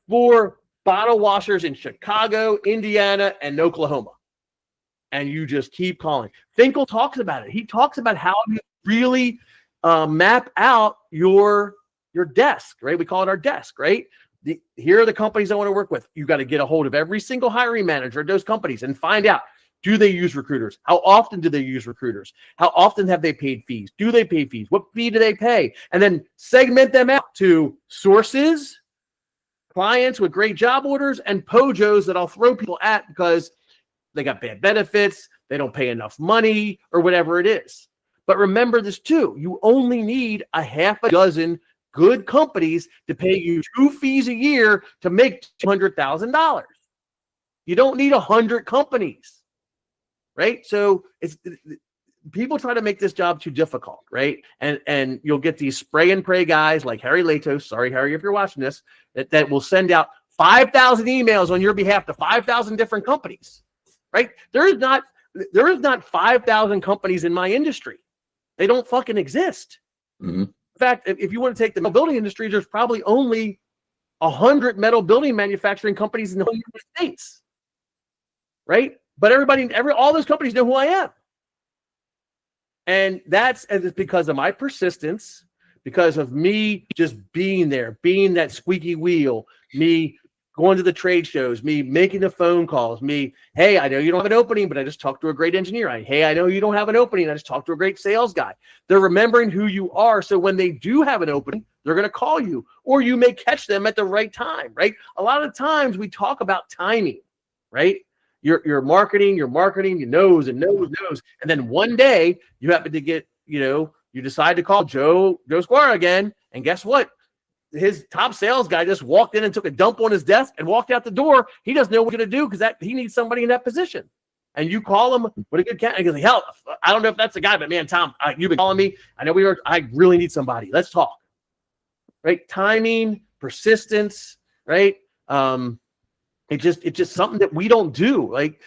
for bottle washers in Chicago, Indiana, and Oklahoma. And you just keep calling. Finkel talks about it. He talks about how you really map out your desk, right? We call it our desk, right? Here are the companies I want to work with. You got to get a hold of every single hiring manager at those companies and find out, Do they use recruiters? How often do they use recruiters? How often have they paid fees? Do they pay fees? What fee do they pay? And then segment them out to sources, clients with great job orders, and pojos that I'll throw people at because they got bad benefits, they don't pay enough money, or whatever it is. But remember this too, you only need a half a dozen good companies to pay you 2 fees a year to make $200,000. You don't need 100 companies, right? So people try to make this job too difficult, right? And you'll get these spray and pray guys like Harry Latos, sorry, Harry, if you're watching this, that will send out 5,000 emails on your behalf to 5,000 different companies, right? There is not 5,000 companies in my industry. They don't fucking exist. Mm-hmm. In fact, if you want to take the metal building industry, there's probably only 100 metal building manufacturing companies in the United States, right? But all those companies know who I am. And it's because of my persistence, because of me just being there, being that squeaky wheel, me going to the trade shows, me making the phone calls, hey, I know you don't have an opening, but I just talked to a great engineer. Hey, I know you don't have an opening. I just talked to a great sales guy. They're remembering who you are. So when they do have an opening, they're going to call you, or you may catch them at the right time, right? A lot of times we talk about timing, right? You're marketing, you knows. And then one day you happen to get, you decide to call Joe Squire again. And guess what? His top sales guy just walked in and took a dump on his desk and walked out the door. He doesn't know what to do because he needs somebody in that position. And you call him with a good cat. And he goes, hell, I don't know if that's the guy, but man, Tom, you've been calling me. I know I really need somebody. Let's talk. Right? Timing, persistence, right? It's just something that we don't do. Like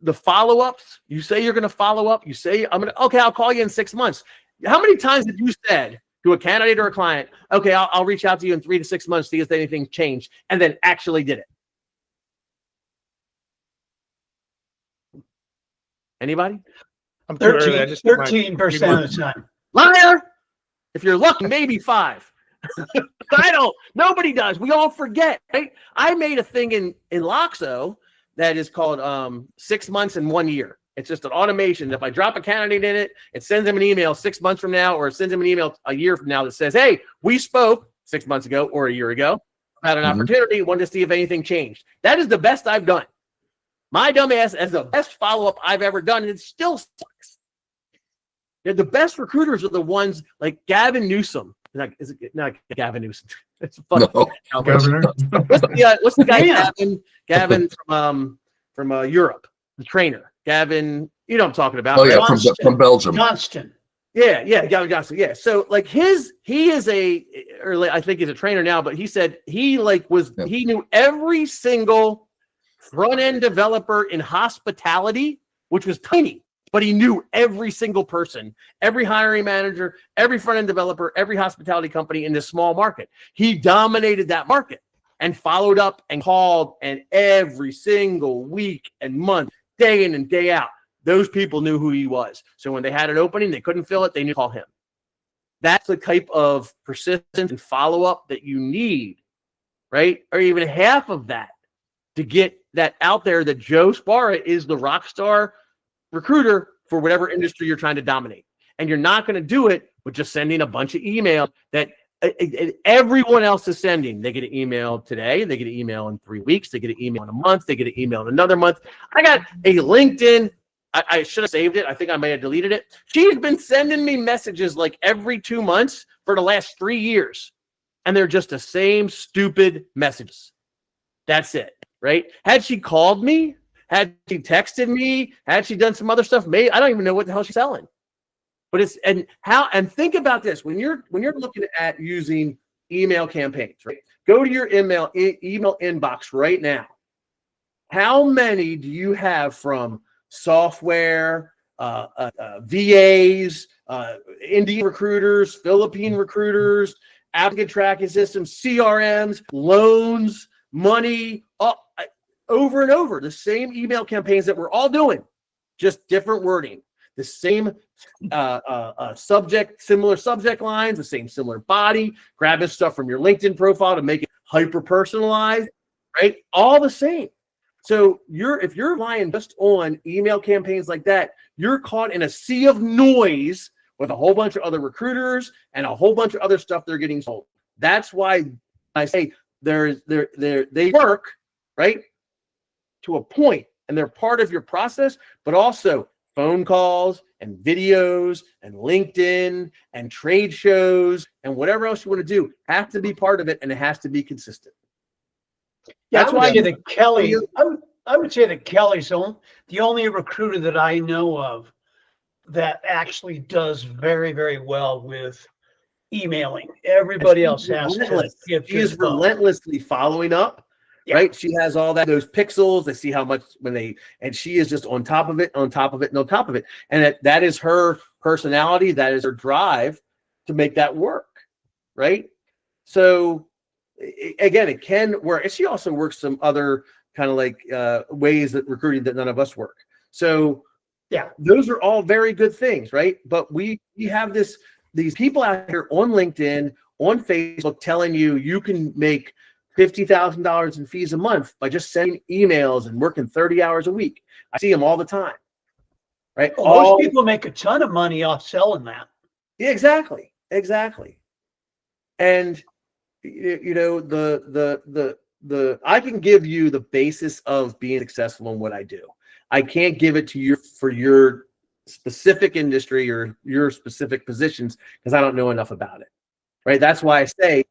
the follow-ups, you say you're going to follow up. You say, I'll call you in 6 months. How many times have you said to a candidate or a client, okay, I'll reach out to you in 3 to 6 months to see if anything changed, and then actually did it? Anybody? I'm too early. I just 13% of the time. Liar! If you're lucky, maybe 5. Nobody does. We all forget, right? I made a thing in Loxo that is called 6 months and 1 year. It's just an automation. If I drop a candidate in it, it sends them an email 6 months from now, or it sends them an email a year from now that says, hey, we spoke 6 months ago or a year ago, had an opportunity, wanted to see if anything changed. That is the best I've done. My dumb ass has the best follow-up I've ever done, and it still sucks. The best recruiters are the ones like Gavin Newsom. Is it not Gavin Newsom? It's fucking No. Governor. What's the guy? Gavin from Europe, the trainer. Gavin, you know what I'm talking about. Oh yeah, right? from Belgium. Johnston. Yeah, Gavin Johnson. Yeah. So like he is I think he's a trainer now, but he said he knew every single front end developer in hospitality, which was tiny, but he knew every single person, every hiring manager, every front end developer, every hospitality company in this small market. He dominated that market and followed up and called, and every single week and month, day in and day out, those people knew who he was. So when they had an opening, they couldn't fill it, they knew to call him. That's the type of persistence and follow-up that you need, right? Or even half of that to get that out there that Joe Sparra is the rock star recruiter for whatever industry you're trying to dominate. And you're not going to do it with just sending a bunch of emails that everyone else is sending. They get an email today, they get an email in 3 weeks, they get an email in a month, they get an email in another month. I got a LinkedIn. I should have saved it. I think I may have deleted it. She's been sending me messages like every 2 months for the last 3 years. And they're just the same stupid messages. That's it, right? Had she called me, had she texted me, had she done some other stuff, maybe I don't even know what the hell she's selling. But think about this when you're looking at using email campaigns, right? Go to your email inbox right now. How many do you have from software, VAs, Indian recruiters, Philippine recruiters, applicant tracking systems, CRMs, loans, money, over and over, the same email campaigns that we're all doing, just different wording. The same similar subject lines, the same similar body, grabbing stuff from your LinkedIn profile to make it hyper personalized, right? All the same. So if you're relying just on email campaigns like that, you're caught in a sea of noise with a whole bunch of other recruiters and a whole bunch of other stuff they're getting sold. That's why I say they work, right, to a point, and they're part of your process, but also phone calls and videos and LinkedIn and trade shows and whatever else you want to do have to be part of it, and it has to be consistent. Yeah, That's why I would say that Kelly's the only recruiter that I know of that actually does very, very well with emailing. Everybody else has to give She is to the phone. relentlessly following up. Yeah. Right. She has all those pixels. They see how much and she is just on top of it, on top of it, and on top of it. And that is her personality. That is her drive to make that work. Right. So again, it can work. And she also works some other kind of like ways that recruiting that none of us work. So yeah, those are all very good things. Right. But we have these people out here on LinkedIn, on Facebook telling you can make $50,000 in fees a month by just sending emails and working 30 hours a week. I see them all the time, right? Well, most people make a ton of money off selling that. Yeah, exactly. And you know, I can give you the basis of being successful in what I do. I can't give it to you for your specific industry or your specific positions because I don't know enough about it, right? That's why I say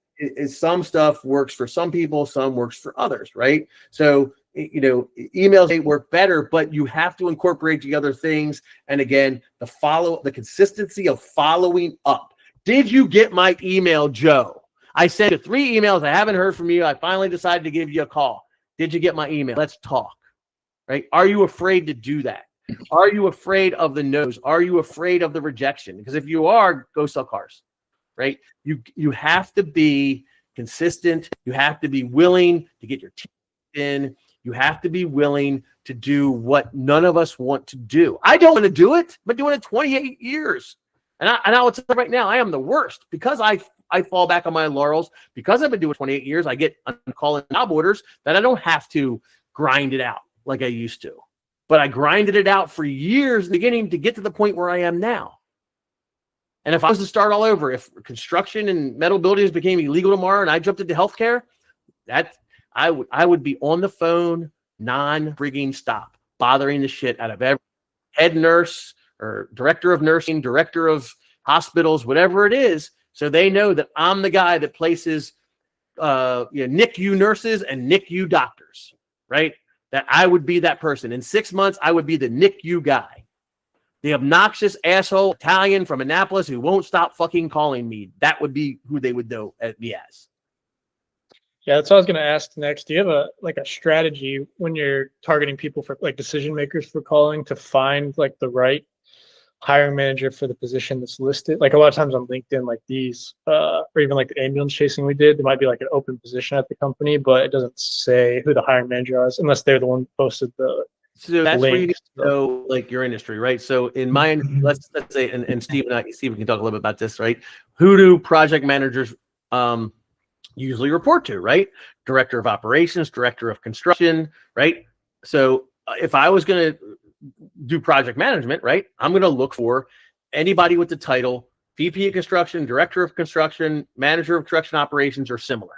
some stuff works for some people, some works for others, right? So, you know, emails may work better, but you have to incorporate the other things. And again, the consistency of following up. Did you get my email, Joe? I sent you 3 emails. I haven't heard from you. I finally decided to give you a call. Did you get my email? Let's talk, right? Are you afraid to do that? Are you afraid of the no's? Are you afraid of the rejection? Because if you are, go sell cars. Right? You have to be consistent. You have to be willing to get your teeth in. You have to be willing to do what none of us want to do. I don't want to do it, but doing it 28 years. And I would say right now, I am the worst because I fall back on my laurels. Because I've been doing 28 years, I get calling job orders that I don't have to grind it out like I used to. But I grinded it out for years in the beginning to get to the point where I am now. And if I was to start all over, if construction and metal buildings became illegal tomorrow and I jumped into healthcare, I would be on the phone non-frigging stop, bothering the shit out of every head nurse or director of nursing, director of hospitals, whatever it is, so they know that I'm the guy that places NICU nurses and NICU doctors, right? That I would be that person. In 6 months, I would be the NICU guy. The obnoxious asshole Italian from Annapolis who won't stop fucking calling me. That would be who they would know me as. Yeah, that's what I was going to ask next. Do you have a strategy when you're targeting people for like decision makers for calling to find like the right hiring manager for the position that's listed? Like a lot of times on LinkedIn, like these, or even like the ambulance chasing we did, there might be like an open position at the company, but it doesn't say who the hiring manager is unless they're the one who posted the. So that's where you need to know like your industry, right? So in my let's say, and Steve can talk a little bit about this, right? Who do project managers usually report to, right? Director of operations, director of construction, right? So if I was going to do project management, right, I'm going to look for anybody with the title VP of construction, director of construction, manager of construction operations, or similar.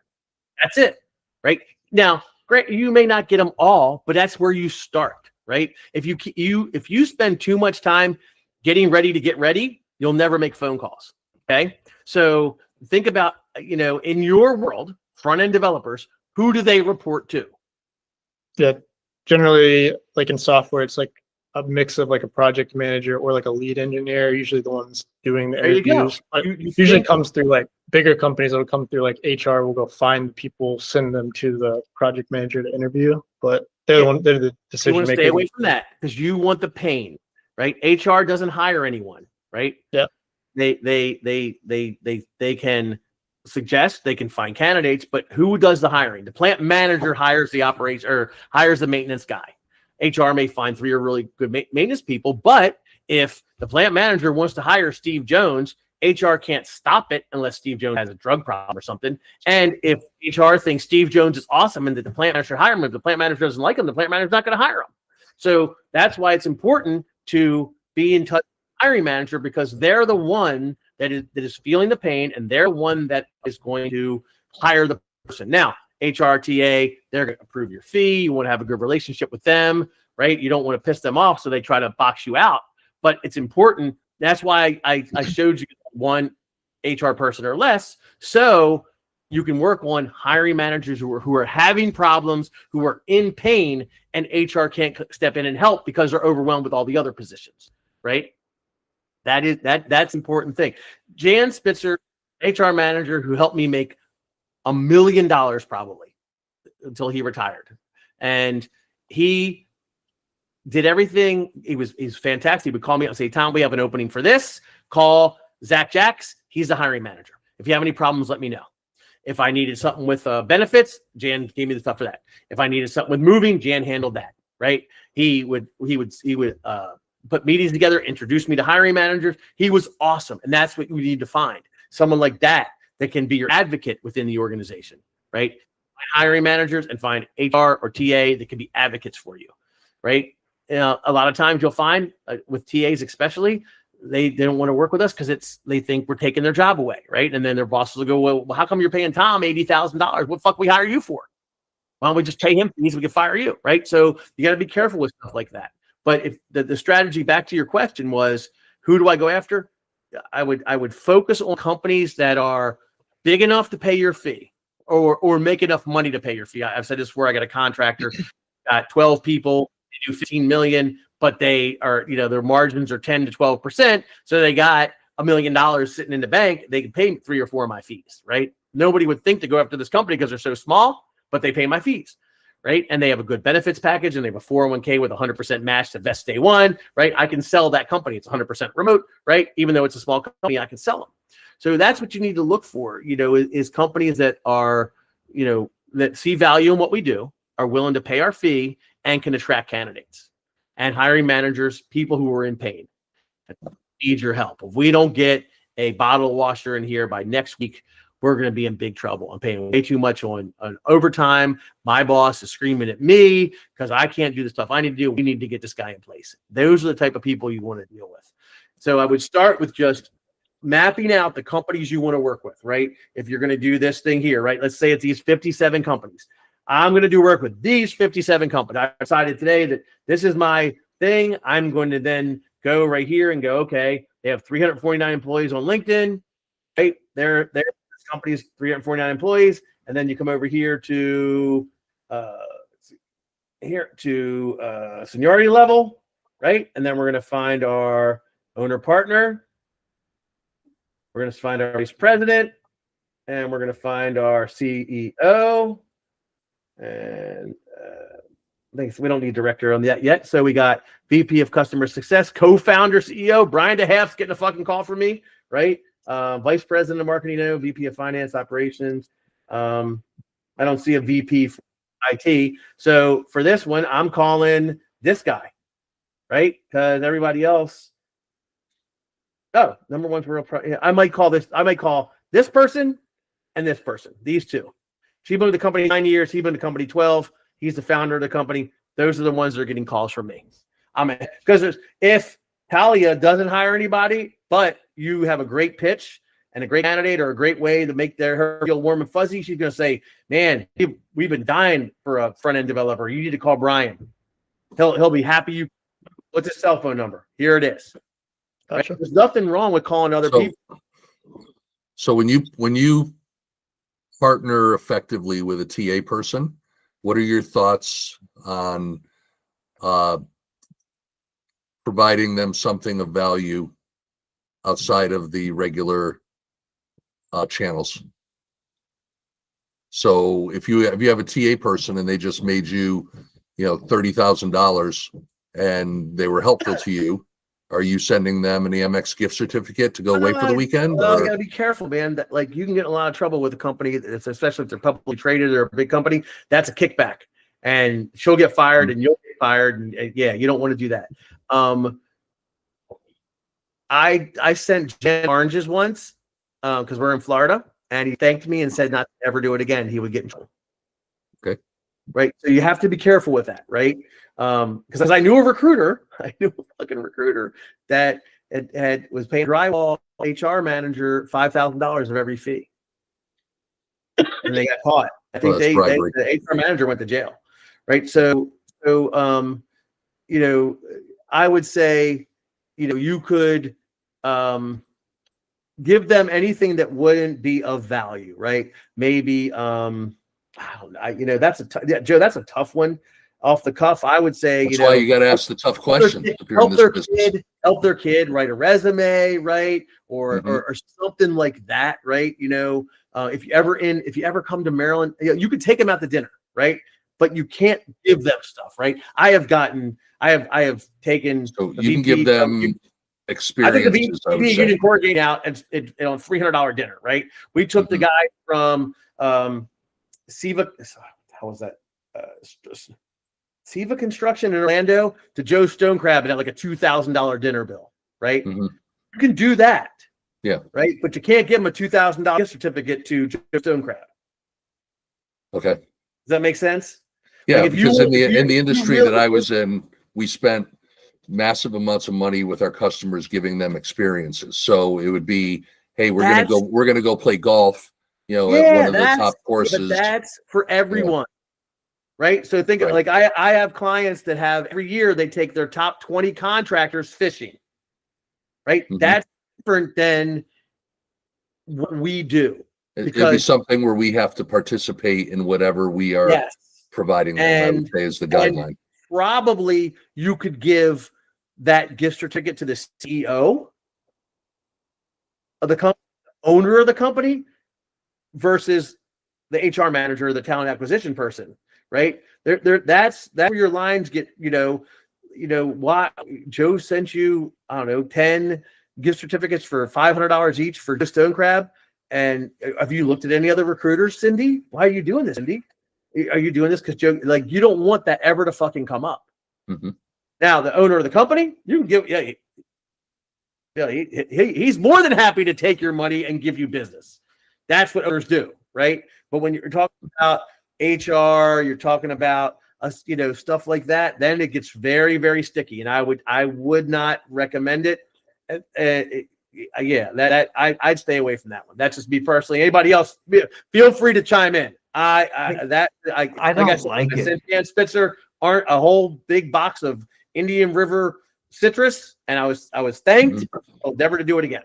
That's it, right? Now, great, you may not get them all, but that's where you start, right? If you spend too much time getting ready to get ready, you'll never make phone calls. Okay, so think about, in your world, front-end developers, who do they report to? Yeah, generally, like in software, it's like a mix of like a project manager or like a lead engineer, usually the ones doing the interviews. Usually comes through like bigger companies. It'll come through like HR will go find the people, send them to the project manager to interview. But they're the decision maker. Stay away from that because you want the pain, right? HR doesn't hire anyone, right? Yeah. They can suggest, they can find candidates, but who does the hiring? The plant manager hires the operation or hires the maintenance guy. HR may find 3 or really good maintenance people, but if the plant manager wants to hire Steve Jones, HR can't stop it unless Steve Jones has a drug problem or something. And if HR thinks Steve Jones is awesome and that the plant manager should hire him, if the plant manager doesn't like him, the plant manager's not going to hire him. So that's why it's important to be in touch with the hiring manager, because they're the one that is feeling the pain, and they're the one that is going to hire the person. Now, HRTA, they're going to approve your fee. You want to have a good relationship with them, right? You don't want to piss them off, so they try to box you out. But it's important. That's why I showed you one HR person or less, so you can work on hiring managers who are having problems, who are in pain, and HR can't step in and help because they're overwhelmed with all the other positions, right? That's an important thing. Jan Spitzer, HR manager, who helped me make $1 million probably until he retired, and he did everything. He's fantastic. He would call me up and say, "Tom, we have an opening for this. Call Zach Jacks. He's the hiring manager. If you have any problems, let me know." If I needed something with benefits, Jan gave me the stuff for that. If I needed something with moving, Jan handled that. Right? He would put meetings together, introduce me to hiring managers. He was awesome, and that's what we need to find. Someone like that can be your advocate within the organization. Right? Find hiring managers and find HR or TA that can be advocates for you. Right? A lot of times you'll find with TAs especially, they don't want to work with us because they think we're taking their job away, right? And then their bosses will go, well, how come you're paying Tom $80,000? What the fuck we hire you for? Why don't we just pay him fees so we can fire you, right? So you got to be careful with stuff like that. But if the strategy, back to your question, was who do I go after? I would focus on companies that are big enough to pay your fee or make enough money to pay your fee. I've said this before. I got a contractor, got 12 people, they do 15 million. But they are, their margins are 10 to 12%. So they got $1 million sitting in the bank. They can pay 3 or 4 of my fees, right? Nobody would think to go after this company because they're so small, but they pay my fees, right? And they have a good benefits package, and they have a 401k with 100% match to vest day one, right? I can sell that company. It's 100% remote, right? Even though it's a small company, I can sell them. So that's what you need to look for, is companies that are, that see value in what we do, are willing to pay our fee, and can attract candidates. And hiring managers, people who are in pain, need your help. If we don't get a bottle washer in here by next week, we're going to be in big trouble. I'm paying way too much on overtime. My boss is screaming at me because I can't do the stuff I need to do. We need to get this guy in place. Those are the type of people you want to deal with. So I would start with just mapping out the companies you want to work with, right? If you're going to do this thing here, right? Let's say it's these 57 companies. I'm going to do work with these 57 companies. I decided today that this is my thing. I'm going to then go right here and go, okay, they have 349 employees on LinkedIn, right? This company's 349 employees. And then you come over here to seniority level, right? And then we're going to find our owner partner. We're going to find our vice president, and we're going to find our CEO. And I think we don't need director on that yet. So we got VP of Customer Success, co-founder, CEO, Brian DeHaaf's getting a fucking call from me, right? Vice President of Marketing, VP of Finance Operations. I don't see a VP for IT. So for this one, I'm calling this guy, right? Because everybody else. Oh, number one's real. I might call this person and this person. These two. She's been with the company 9 years. He's been with the company 12. He's the founder of the company. Those are the ones that are getting calls from me. Because if Talia doesn't hire anybody, but you have a great pitch and a great candidate or a great way to make her feel warm and fuzzy, she's going to say, man, we've been dying for a front-end developer. You need to call Brian. He'll be happy. What's his cell phone number? Here it is. Gotcha. Right? There's nothing wrong with calling other people. So when you partner effectively with a TA person, what are your thoughts on providing them something of value outside of the regular channels? So if you have a TA person and they just made you, $30,000 and they were helpful to you, are you sending them an EMX gift certificate to go away for the weekend? Well, you gotta be careful, man. That, you can get in a lot of trouble with a company, especially if they're publicly traded or a big company. That's a kickback, and she'll get fired, and you'll get fired, and you don't want to do that. I sent Jen oranges once because we're in Florida, and he thanked me and said not to ever do it again. He would get in trouble. Okay. Right. So you have to be careful with that, right? Because I knew a recruiter, I knew a fucking recruiter that was paying drywall HR manager $5,000 of every fee, and they got caught. I think the HR manager went to jail, right? So you know, I would say, you know, you could give them anything that wouldn't be of value, right? Maybe I don't know, you know, Joe, that's a tough one off the cuff. I would say, that's why you got to ask the tough questions. Help their kid write a resume, right? Or something like that, right? You know, if you ever come to Maryland, you could take them out to dinner, right? But you can't give them stuff, right? I have taken. So you can give them experiences. I think the Union Corrugated out and $300 dinner, right? We took the guy from Siva. How was that? Siva Construction in Orlando to Joe Stonecrab and had like a $2,000 dinner bill, right? You can do that, yeah, right? But you can't give him a $2,000 gift certificate to Joe Stonecrab. Okay, does that make sense? Yeah, like because in the industry that I was in, we spent massive amounts of money with our customers giving them experiences. So it would be, hey, we're gonna go play golf, you know, at one of the top courses. But that's for everyone. Right. So think like I have clients that have every year they take their top 20 contractors fishing. Right. That's different than what we do. It'd be something where we have to participate in whatever we are providing them, I would say, is the guideline. Probably you could give that gift certificate to the CEO of the company, owner of the company, versus the HR manager or the talent acquisition person. Right there, that's where your lines get, you know, why Joe sent you, I don't know, 10 gift certificates for $500 each for just Stone Crab. And have you looked at any other recruiters, Cindy? Why are you doing this, Cindy? Are you doing this because Joe, like, you don't want that ever to fucking come up. Now, the owner of the company, you can give, he's more than happy to take your money and give you business. That's what owners do, right? But when you're talking about HR, you're talking about you know, stuff like that, then it gets very, very sticky, and I would not recommend it. I'd stay away from that one. That's just me personally. Anybody else, feel free to chime in. I don't like it. Cynthia and Spitzer aren't a whole big box of Indian River citrus, and I was thanked. I'll never to do it again.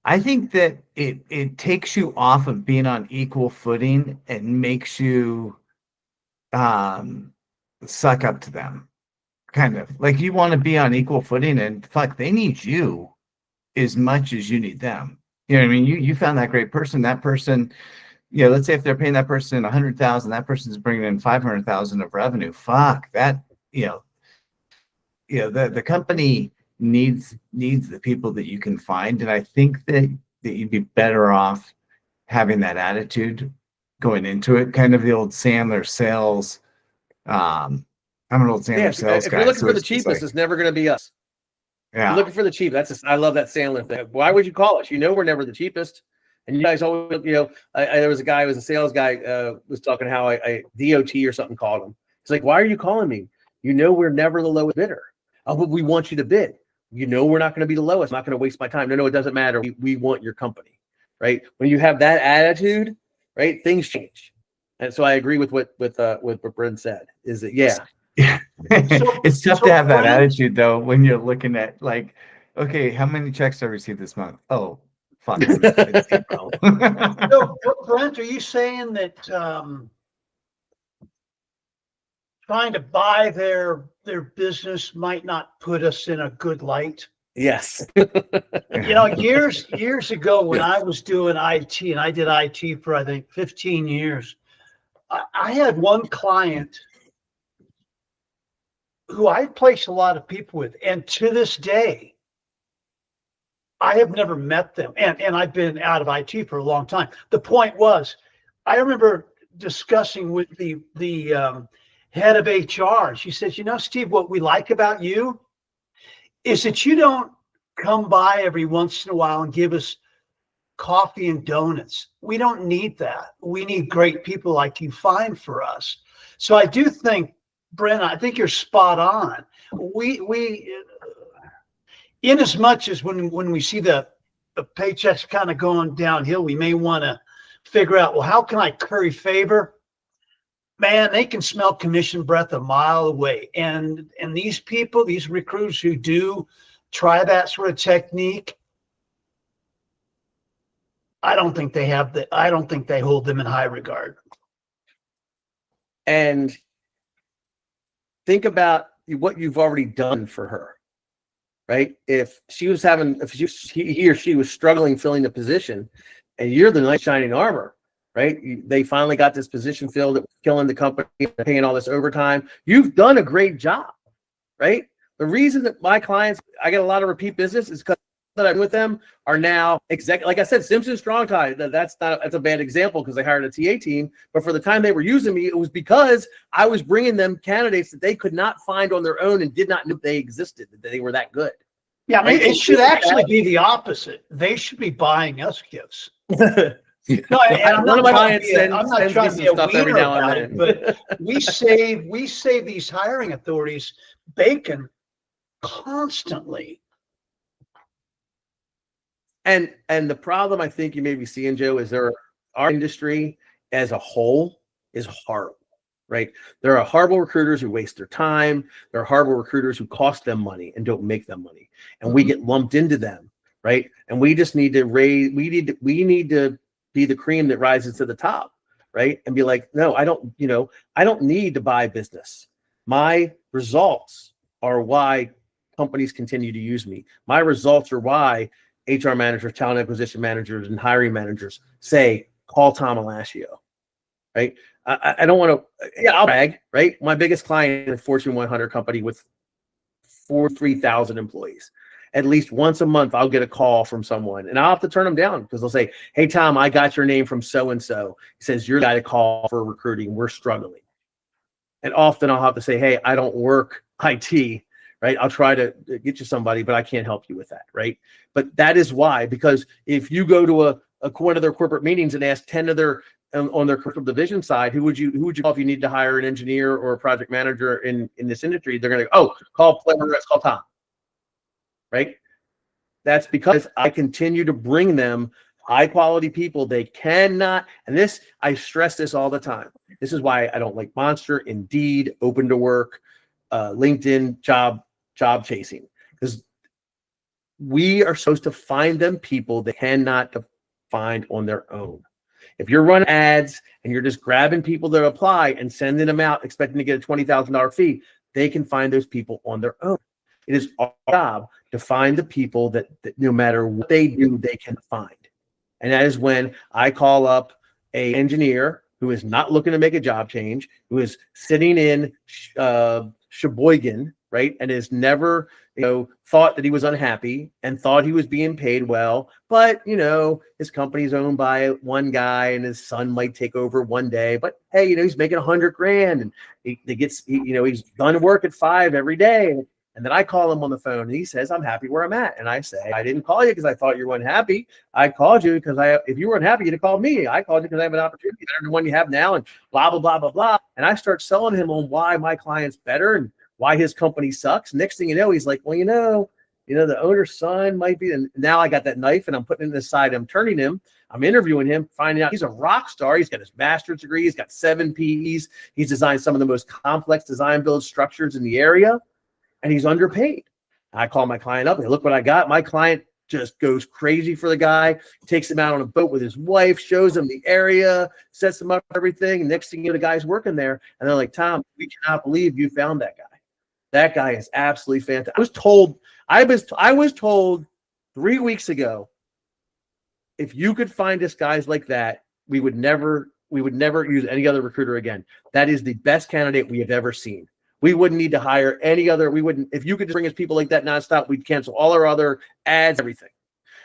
I think that it takes you off of being on equal footing and makes you suck up to them. Kind of like you want to be on equal footing, and fuck, they need you as much as you need them. You know what I mean? You found that great person. That person, you know, let's say if they're paying that person 100,000, that person's bringing in 500,000 of revenue. Fuck that. You know, the company needs the people that you can find, and I think that you'd be better off having that attitude going into it. Kind of the old Sandler sales. I'm an old Sandler sales guy. If you're looking for the cheapest, it's never going to be us. Yeah, you're looking for the cheap. I love that Sandler thing. Why would you call us? You know, we're never the cheapest. And you guys always, you know, there was a guy who was a sales guy was talking how I DOT or something called him. It's like, why are you calling me? You know, we're never the lowest bidder. Oh, but we want you to bid. You know, we're not going to be the lowest. I'm not going to waste my time. No, it doesn't matter. We want your company, right? When you have that attitude, right, things change. And so I agree with what Bryn said. Is that it's tough to have that attitude though when you're looking at like, okay, how many checks I received this month? Oh, fuck. So, Brent, are you saying that trying to buy their business might not put us in a good light? Yes. You know, years ago when I was doing IT, and I did IT for I think 15 years, I had one client who I placed a lot of people with, and to this day, I have never met them, and I've been out of IT for a long time. The point was, I remember discussing with the head of HR. She says, "You know, Steve, what we like about you is that you don't come by every once in a while and give us coffee and donuts. We don't need that. We need great people like you find for us. So I do think, Brent, I think you're spot on. We in as much as when we see the paychecks kind of going downhill, we may want to figure out, well, how can I curry favor? Man, they can smell commission breath a mile away. And these people, these recruiters who do try that sort of technique, I don't think they hold them in high regard. And think about what you've already done for her, right? If he or she was struggling filling the position, and you're the knight shining armor, right? They finally got this position filled, it was killing the company, paying all this overtime. You've done a great job, right? The reason that my clients, I get a lot of repeat business, is because that I'm with them are now like I said, Simpson Strong Tie. That's a bad example because they hired a TA team, but for the time they were using me, it was because I was bringing them candidates that they could not find on their own and did not know they existed, that they were that good. Yeah, I mean, it should actually be the opposite. They should be buying us gifts. No, and One of my clients I'm not trying to be a stuff every wiener now about and it, then. but we save these hiring authorities bacon constantly. And the problem I think you may be seeing, Joe, is our industry as a whole is horrible, right? There are horrible recruiters who waste their time. There are horrible recruiters who cost them money and don't make them money. And we get lumped into them, right? And we just need to we need to be the cream that rises to the top, right? And be like, no, I don't need to buy business. My results are why companies continue to use me. My results are why HR managers, talent acquisition managers, and hiring managers say, call Tom Alascio, right? I don't want to, I'll brag, right? My biggest client is a Fortune 100 company with 3,000 employees. At least once a month, I'll get a call from someone, and I'll have to turn them down because they'll say, hey, Tom, I got your name from so-and-so. He says, you're the guy to call for recruiting. We're struggling. And often I'll have to say, hey, I don't work IT, right? I'll try to get you somebody, but I can't help you with that, right? But that is why, because if you go to one of their corporate meetings and ask 10 of their on their commercial division side, who would you call if you need to hire an engineer or a project manager in this industry? They're going to go, call Tom, right? That's because I continue to bring them high quality people. They cannot, and this, I stress this all the time. This is why I don't like Monster, Indeed, Open to Work, LinkedIn, job chasing, because we are supposed to find them people they cannot find on their own. If you're running ads and you're just grabbing people that apply and sending them out expecting to get a $20,000 fee, they can find those people on their own. It is our job to find the people that no matter what they do, they can find. And that is when I call up an engineer who is not looking to make a job change, who is sitting in Sheboygan, right, and has never, thought that he was unhappy and thought he was being paid well, but his company's owned by one guy and his son might take over one day. But hey, he's making $100,000 and he's done work at 5 every day. And then I call him on the phone and he says, I'm happy where I'm at. And I say, I didn't call you because I thought you were unhappy. I called you because if you were unhappy, you'd have called me. I called you because I have an opportunity better than the one you have now, and blah, blah, blah, blah, blah. And I start selling him on why my client's better and why his company sucks. Next thing you know, he's like, well, the owner's son might be. And now I got that knife and I'm putting it in the side. I'm turning him. I'm interviewing him, finding out he's a rock star. He's got his master's degree. He's got 7 PEs. He's designed some of the most complex design build structures in the area. And he's underpaid. I call my client up and look what I got. My client just goes crazy for the guy, takes him out on a boat with his wife, shows him the area, sets him up for everything. And next thing you know, the guy's working there. And they're like, Tom, we cannot believe you found that guy. That guy is absolutely fantastic. I was told 3 weeks ago, if you could find us guys like that, we would never use any other recruiter again. That is the best candidate we have ever seen. We wouldn't need to hire any other. If you could just bring us people like that nonstop, we'd cancel all our other ads, everything.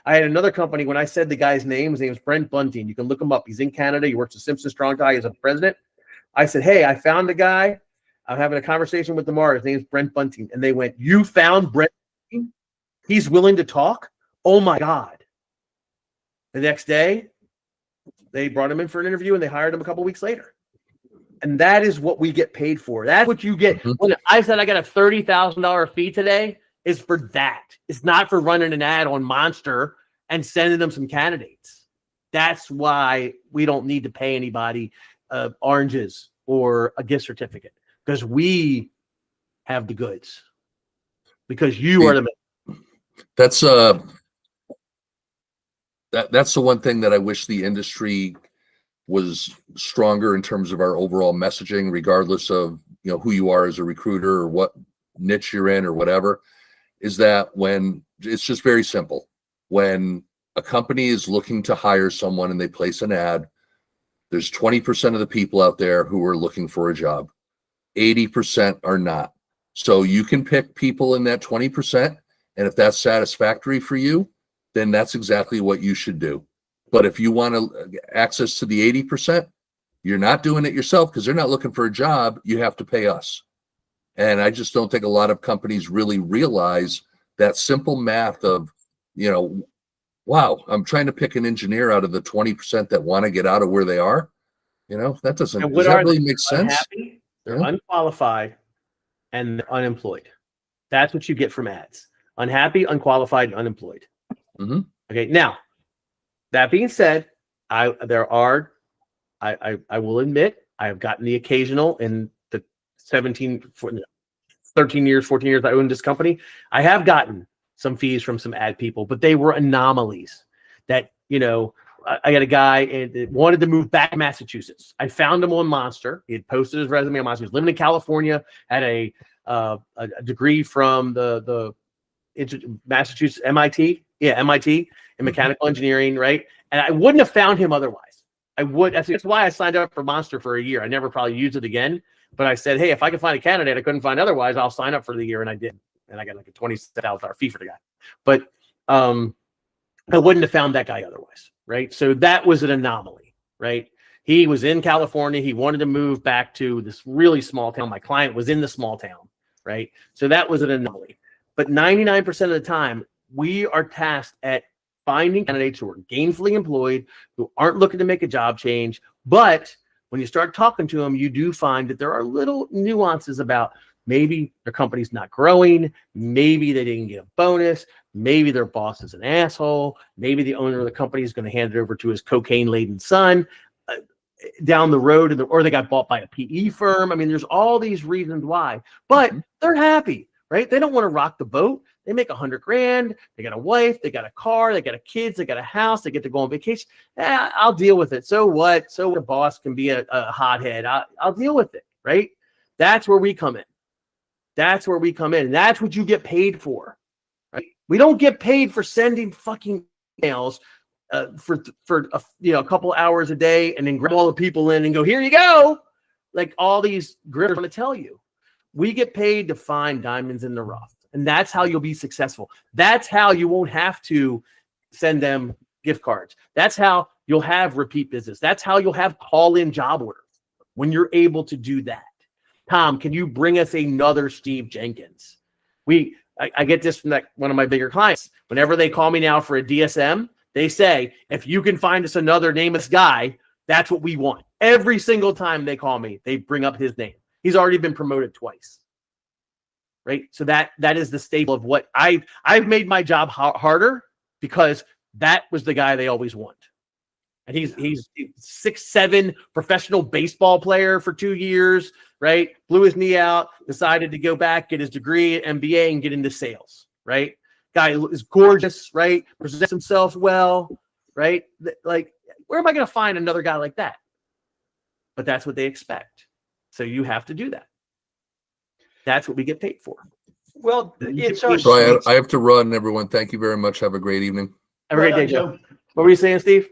I had another company, when I said the guy's name, his name is Brent Bunting. You can look him up. He's in Canada. He works at Simpson Strong Tie as a president. I said, hey, I found a guy. I'm having a conversation with tomorrow. His name is Brent Bunting. And they went, you found Brent Bunting? he's willing to talk. Oh my God. The next day, they brought him in for an interview and they hired him a couple weeks later. And that is what we get paid for. That's what you get. When I said I got a $30,000 fee today, is for that. It's not for running an ad on Monster and sending them some candidates. That's why we don't need to pay anybody oranges or a gift certificate, because we have the goods. Because you are the that's that's the one thing that I wish the industry was stronger in terms of our overall messaging, regardless of, you know, who you are as a recruiter or what niche you're in or whatever, is that when it's just very simple. When a company is looking to hire someone and they place an ad, there's 20% of the people out there who are looking for a job. 80% are not. So you can pick people in that 20%, and if that's satisfactory for you, then that's exactly what you should do. But if you want access to the 80%, you're not doing it yourself because they're not looking for a job. You have to pay us. And I just don't think a lot of companies really realize that simple math of, you know, wow, I'm trying to pick an engineer out of the 20% that want to get out of where they are. You know, that does that really make sense? Unhappy, they're unqualified, and they're unemployed. That's what you get from ads. Unhappy, unqualified, and unemployed. Okay. Now, that being said, I will admit I have gotten the occasional in the 13 years, 14 years I owned this company. I have gotten some fees from some ad people, but they were anomalies. That, you know, I got a guy that wanted to move back to Massachusetts. I found him on Monster. He had posted his resume on Monster. He was living in California, had a degree from the Massachusetts MIT. Yeah, MIT in mechanical engineering, right? And I wouldn't have found him otherwise. That's why I signed up for Monster for a year. I never probably used it again, but I said, hey, if I could find a candidate I couldn't find otherwise, I'll sign up for the year, and I did. And I got like a $27,000 fee for the guy. But I wouldn't have found that guy otherwise, right? So that was an anomaly, right? He was in California. He wanted to move back to this really small town. My client was in the small town, right? So that was an anomaly. But 99% of the time, we are tasked at finding candidates who are gainfully employed, who aren't looking to make a job change. But when you start talking to them, you do find that there are little nuances about maybe their company's not growing, maybe they didn't get a bonus, maybe their boss is an asshole, maybe the owner of the company is going to hand it over to his cocaine-laden son down the road, or they got bought by a PE firm. I mean, there's all these reasons why, but they're happy, right? They don't want to rock the boat. They make $100,000. They got a wife, they got a car, they got a kids, they got a house, they get to go on vacation. I'll deal with it. So what? So the boss can be a hothead. I'll deal with it, right? That's where we come in. That's where we come in. That's what you get paid for, right? We don't get paid for sending fucking emails for a couple hours a day and then grab all the people in and go, here you go. Like all these gritters want to tell you. We get paid to find diamonds in the rough. And that's how you'll be successful. That's how you won't have to send them gift cards. That's how you'll have repeat business. That's how you'll have call-in job orders when you're able to do that. Tom, can you bring us another Steve Jenkins? I get this from one of my bigger clients. Whenever they call me now for a DSM, they say, if you can find us another nameless guy, that's what we want. Every single time they call me, they bring up his name. He's already been promoted twice. Right? So that is the staple of what I've made my job harder, because that was the guy they always want. And he's 6'7" professional baseball player for 2 years, right? Blew his knee out, decided to go back, get his degree at MBA and get into sales, right? Guy is gorgeous, right? Presents himself well, right? Like, where am I going to find another guy like that? But that's what they expect. So you have to do that. That's what we get paid for. Well, it's our So I have to run, everyone. Thank you very much. Have a great evening. Have a great day, Joe. What were you saying, Steve?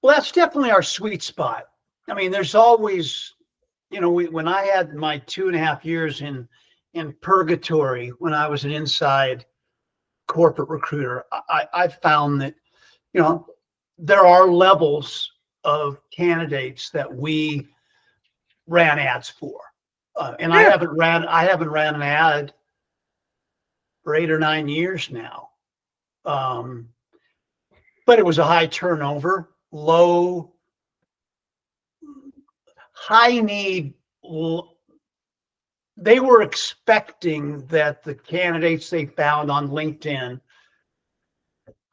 Well, that's definitely our sweet spot. I mean, there's always, when I had my 2.5 years in purgatory, when I was an inside corporate recruiter, I found that, there are levels of candidates that we ran ads for. And I haven't ran an ad for 8 or 9 years now. But it was a high turnover, high need. They were expecting that the candidates they found on LinkedIn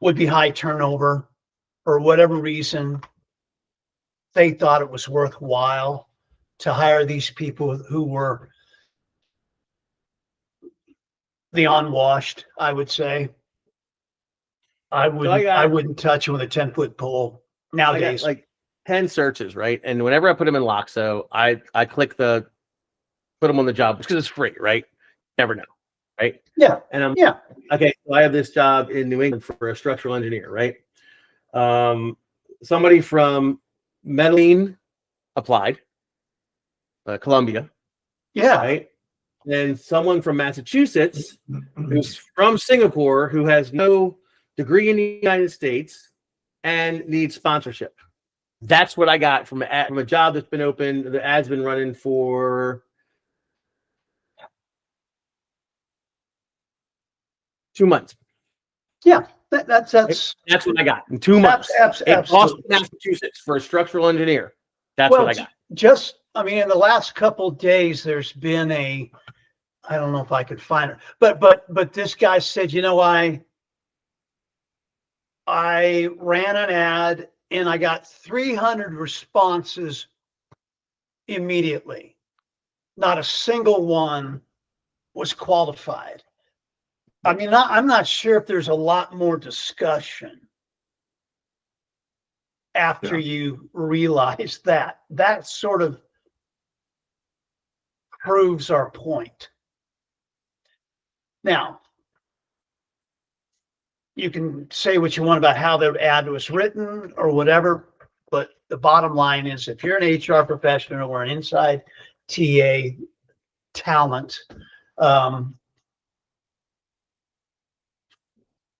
would be high turnover. For whatever reason, they thought it was worthwhile to hire these people who were the unwashed, I would say. I wouldn't touch them with a 10-foot pole nowadays. I got like 10 searches, right? And whenever I put them in Loxo, I click put them on the job because it's free, right? Never know, right? Yeah. And okay. So I have this job in New England for a structural engineer, right? Somebody from Medellin applied, Columbia. Yeah. Right. And someone from Massachusetts who's from Singapore who has no degree in the United States and needs sponsorship. That's what I got from a job that's been open. The ad's been running for 2 months. Yeah. That's what I got in 2 months. In Boston, Massachusetts, for a structural engineer. That's what I got. In the last couple of days, there's been I don't know if I could find it, but this guy said, I ran an ad and I got 300 responses immediately. Not a single one was qualified. I'm not sure if there's a lot more discussion after you realize that. That sort of proves our point. Now, you can say what you want about how the ad was written or whatever, but the bottom line is if you're an HR professional or an inside TA talent,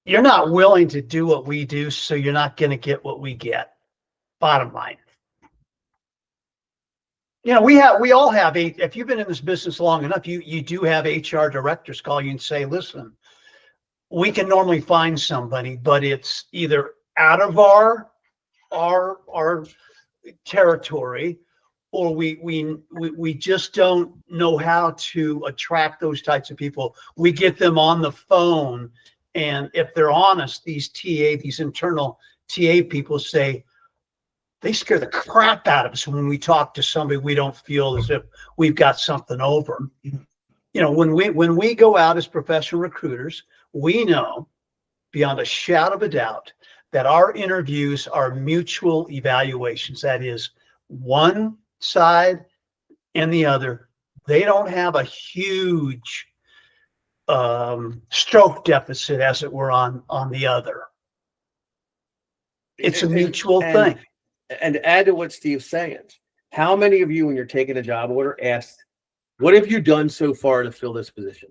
you're not willing to do what we do, so you're not going to get what we get. Bottom line. We all have if you've been in this business long enough, you do have HR directors call you and say, listen, we can normally find somebody, but it's either out of our territory, or we just don't know how to attract those types of people. We get them on the phone, and if they're honest, these internal TA people say, they scare the crap out of us when we talk to somebody we don't feel as if we've got something over. When we go out as professional recruiters, we know beyond a shadow of a doubt that our interviews are mutual evaluations. That is, one side and the other, they don't have a huge stroke deficit, as it were, on the other. It's a mutual thing. And to add to what Steve's saying, how many of you, when you're taking a job order, asked, what have you done so far to fill this position?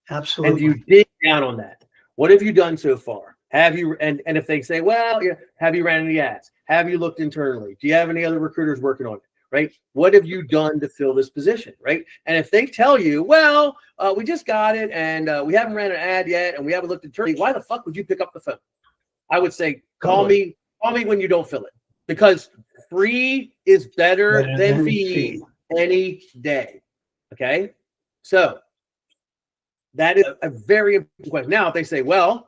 Absolutely. And you dig down on that. What have you done so far? Have you, and if they say, well, have you ran any ads? Have you looked internally? Do you have any other recruiters working on it? Right? What have you done to fill this position? Right? And if they tell you, well, we just got it and we haven't ran an ad yet and we haven't looked internally, why the fuck would you pick up the phone? I would say, call me when you don't fill it. Because free is better than fee any day. Okay? So that is a very important question. Now, if they say, well,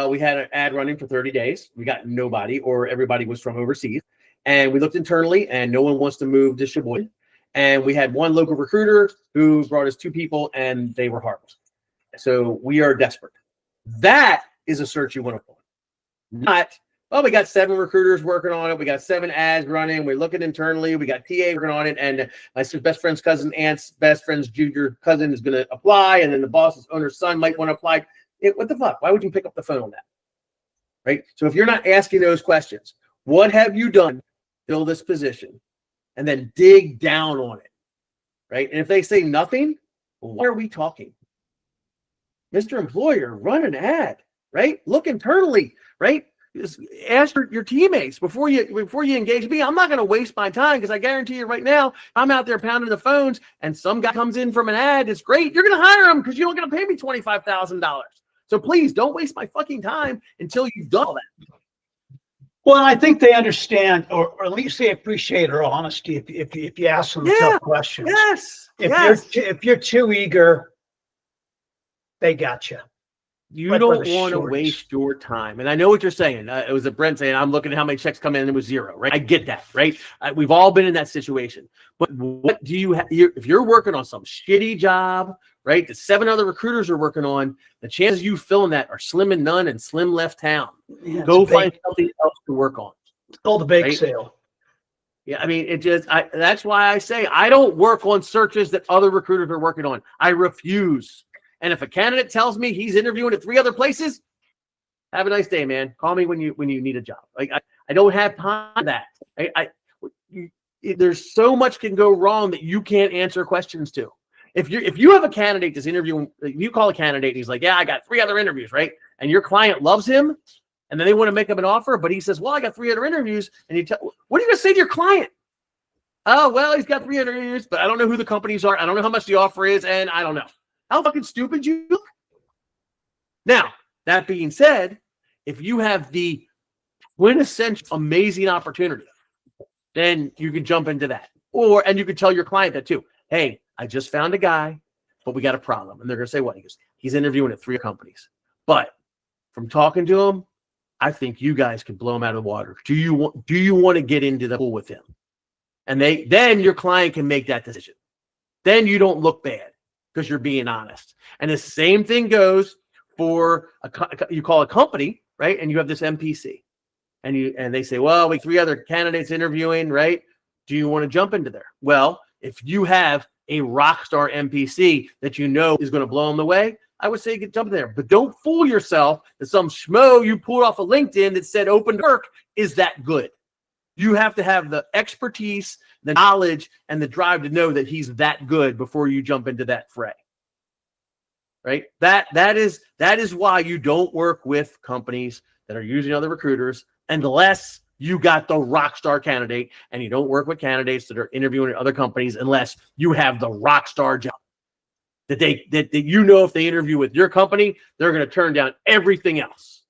we had an ad running for 30 days, we got nobody, or everybody was from overseas, and we looked internally and no one wants to move to Sheboygan, and we had one local recruiter who brought us 2 people and they were horrible. So we are desperate. That is a search you want to pull. Not, well, we got 7 recruiters working on it. We got 7 ads running. We're looking internally. We got TA working on it. And my best friend's cousin, aunt's best friend's junior cousin is going to apply. And then the boss's owner's son might want to apply. What the fuck? Why would you pick up the phone on that? Right? So if you're not asking those questions, what have you done to fill this position? And then dig down on it. Right? And if they say nothing, well, why are we talking? Mr. Employer, run an ad. Right? Look internally. Right? Just ask your teammates before you engage me. I'm not going to waste my time, because I guarantee you right now, I'm out there pounding the phones and some guy comes in from an ad. It's great. You're going to hire him because you're not going to pay me $25,000. So please don't waste my fucking time until you've done all that. Well, and I think they understand, or at least they appreciate our honesty if you ask them the Yeah. tough questions. Yes. If you're too eager, they got you. You But for don't the want to shorties. waste your time. And I know what you're saying. It was a Brent saying, I'm looking at how many checks come in and it was 0, right? I get that, right? We've all been in that situation. But what do you have? If you're working on some shitty job, right, that 7 other recruiters are working on, the chances you filling that are slim and none and slim left town. Yeah, Go find something else to work on. It's called a bake right? sale. Yeah, I mean, that's why I say I don't work on searches that other recruiters are working on. I refuse. And if a candidate tells me he's interviewing at 3 other places, have a nice day, man. Call me when you need a job. Like I don't have time for that. There's so much can go wrong that you can't answer questions to. If you have a candidate that's interviewing, you call a candidate and he's like, yeah, I got 3 other interviews, right? And your client loves him, and then they want to make him an offer, but he says, well, I got 3 other interviews, and what are you gonna say to your client? Oh, well, he's got 3 interviews, but I don't know who the companies are. I don't know how much the offer is, and I don't know. How fucking stupid you look. Now, that being said, if you have the quintessential amazing opportunity, then you can jump into that. And you can tell your client that too. Hey, I just found a guy, but we got a problem. And they're going to say, what? He goes, he's interviewing at 3 companies. But from talking to him, I think you guys could blow him out of the water. Do you want to get into the pool with him? And then your client can make that decision. Then you don't look bad because you're being honest. And the same thing goes for you call a company, right? And you have this MPC, and they say, well, we have 3 other candidates interviewing, right? Do you want to jump into there? Well, if you have a rock star MPC that you know is going to blow them away, I would say jump there. But don't fool yourself that some schmo you pulled off of LinkedIn that said open to work is that good. You have to have the expertise, the knowledge, and the drive to know that he's that good before you jump into that fray. Right? That is why you don't work with companies that are using other recruiters unless you got the rock star candidate, and you don't work with candidates that are interviewing at other companies unless you have the rock star job. That if they interview with your company, they're going to turn down everything else.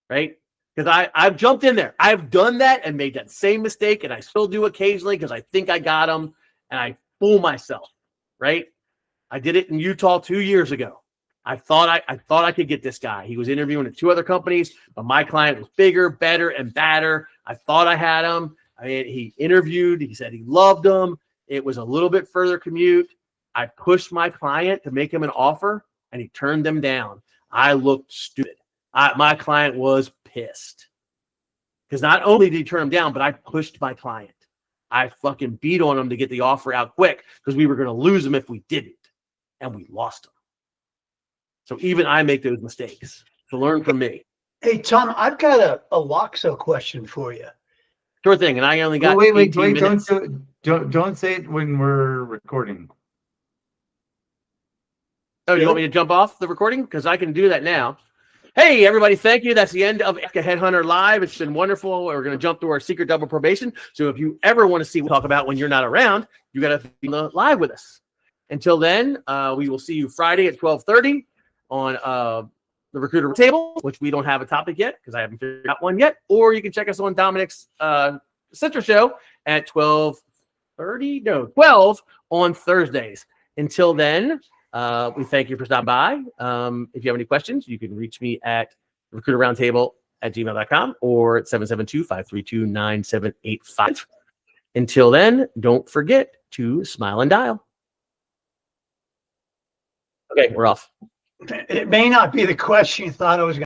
Right? Because I've jumped in there. I've done that and made that same mistake, and I still do occasionally because I think I got them, and I fool myself, right? I did it in Utah 2 years ago. I thought I could get this guy. He was interviewing at 2 other companies, but my client was bigger, better, and badder. I thought I had him. I mean, he interviewed. He said he loved him. It was a little bit further commute. I pushed my client to make him an offer, and he turned them down. I looked stupid. My client was pissed because not only did he turn him down, but I pushed my client. I fucking beat on him to get the offer out quick because we were going to lose him if we didn't, and we lost him. So even I make those mistakes. So learn from me. Hey, Tom, I've got a Loxo question for you. Sure thing. And I only got wait, 18 minutes. don't say it when we're recording. Oh, you want me to jump off the recording? Because I can do that now. Hey, everybody, thank you. That's the end of Headhunter Live. It's been wonderful. We're going to jump to our secret double probation. So if you ever want to see what we talk about when you're not around, you got to be live with us. Until then, we will see you Friday at 12:30 on the Recruiter Table, which we don't have a topic yet because I haven't figured out one yet. Or you can check us on Dominic's sister show at 12 on Thursdays. Until then, we thank you for stopping by. If you have any questions, you can reach me at recruiterroundtable@gmail.com or at 772-532-9785. Until then, don't forget to smile and dial. Okay, we're off. It may not be the question you thought I was going to.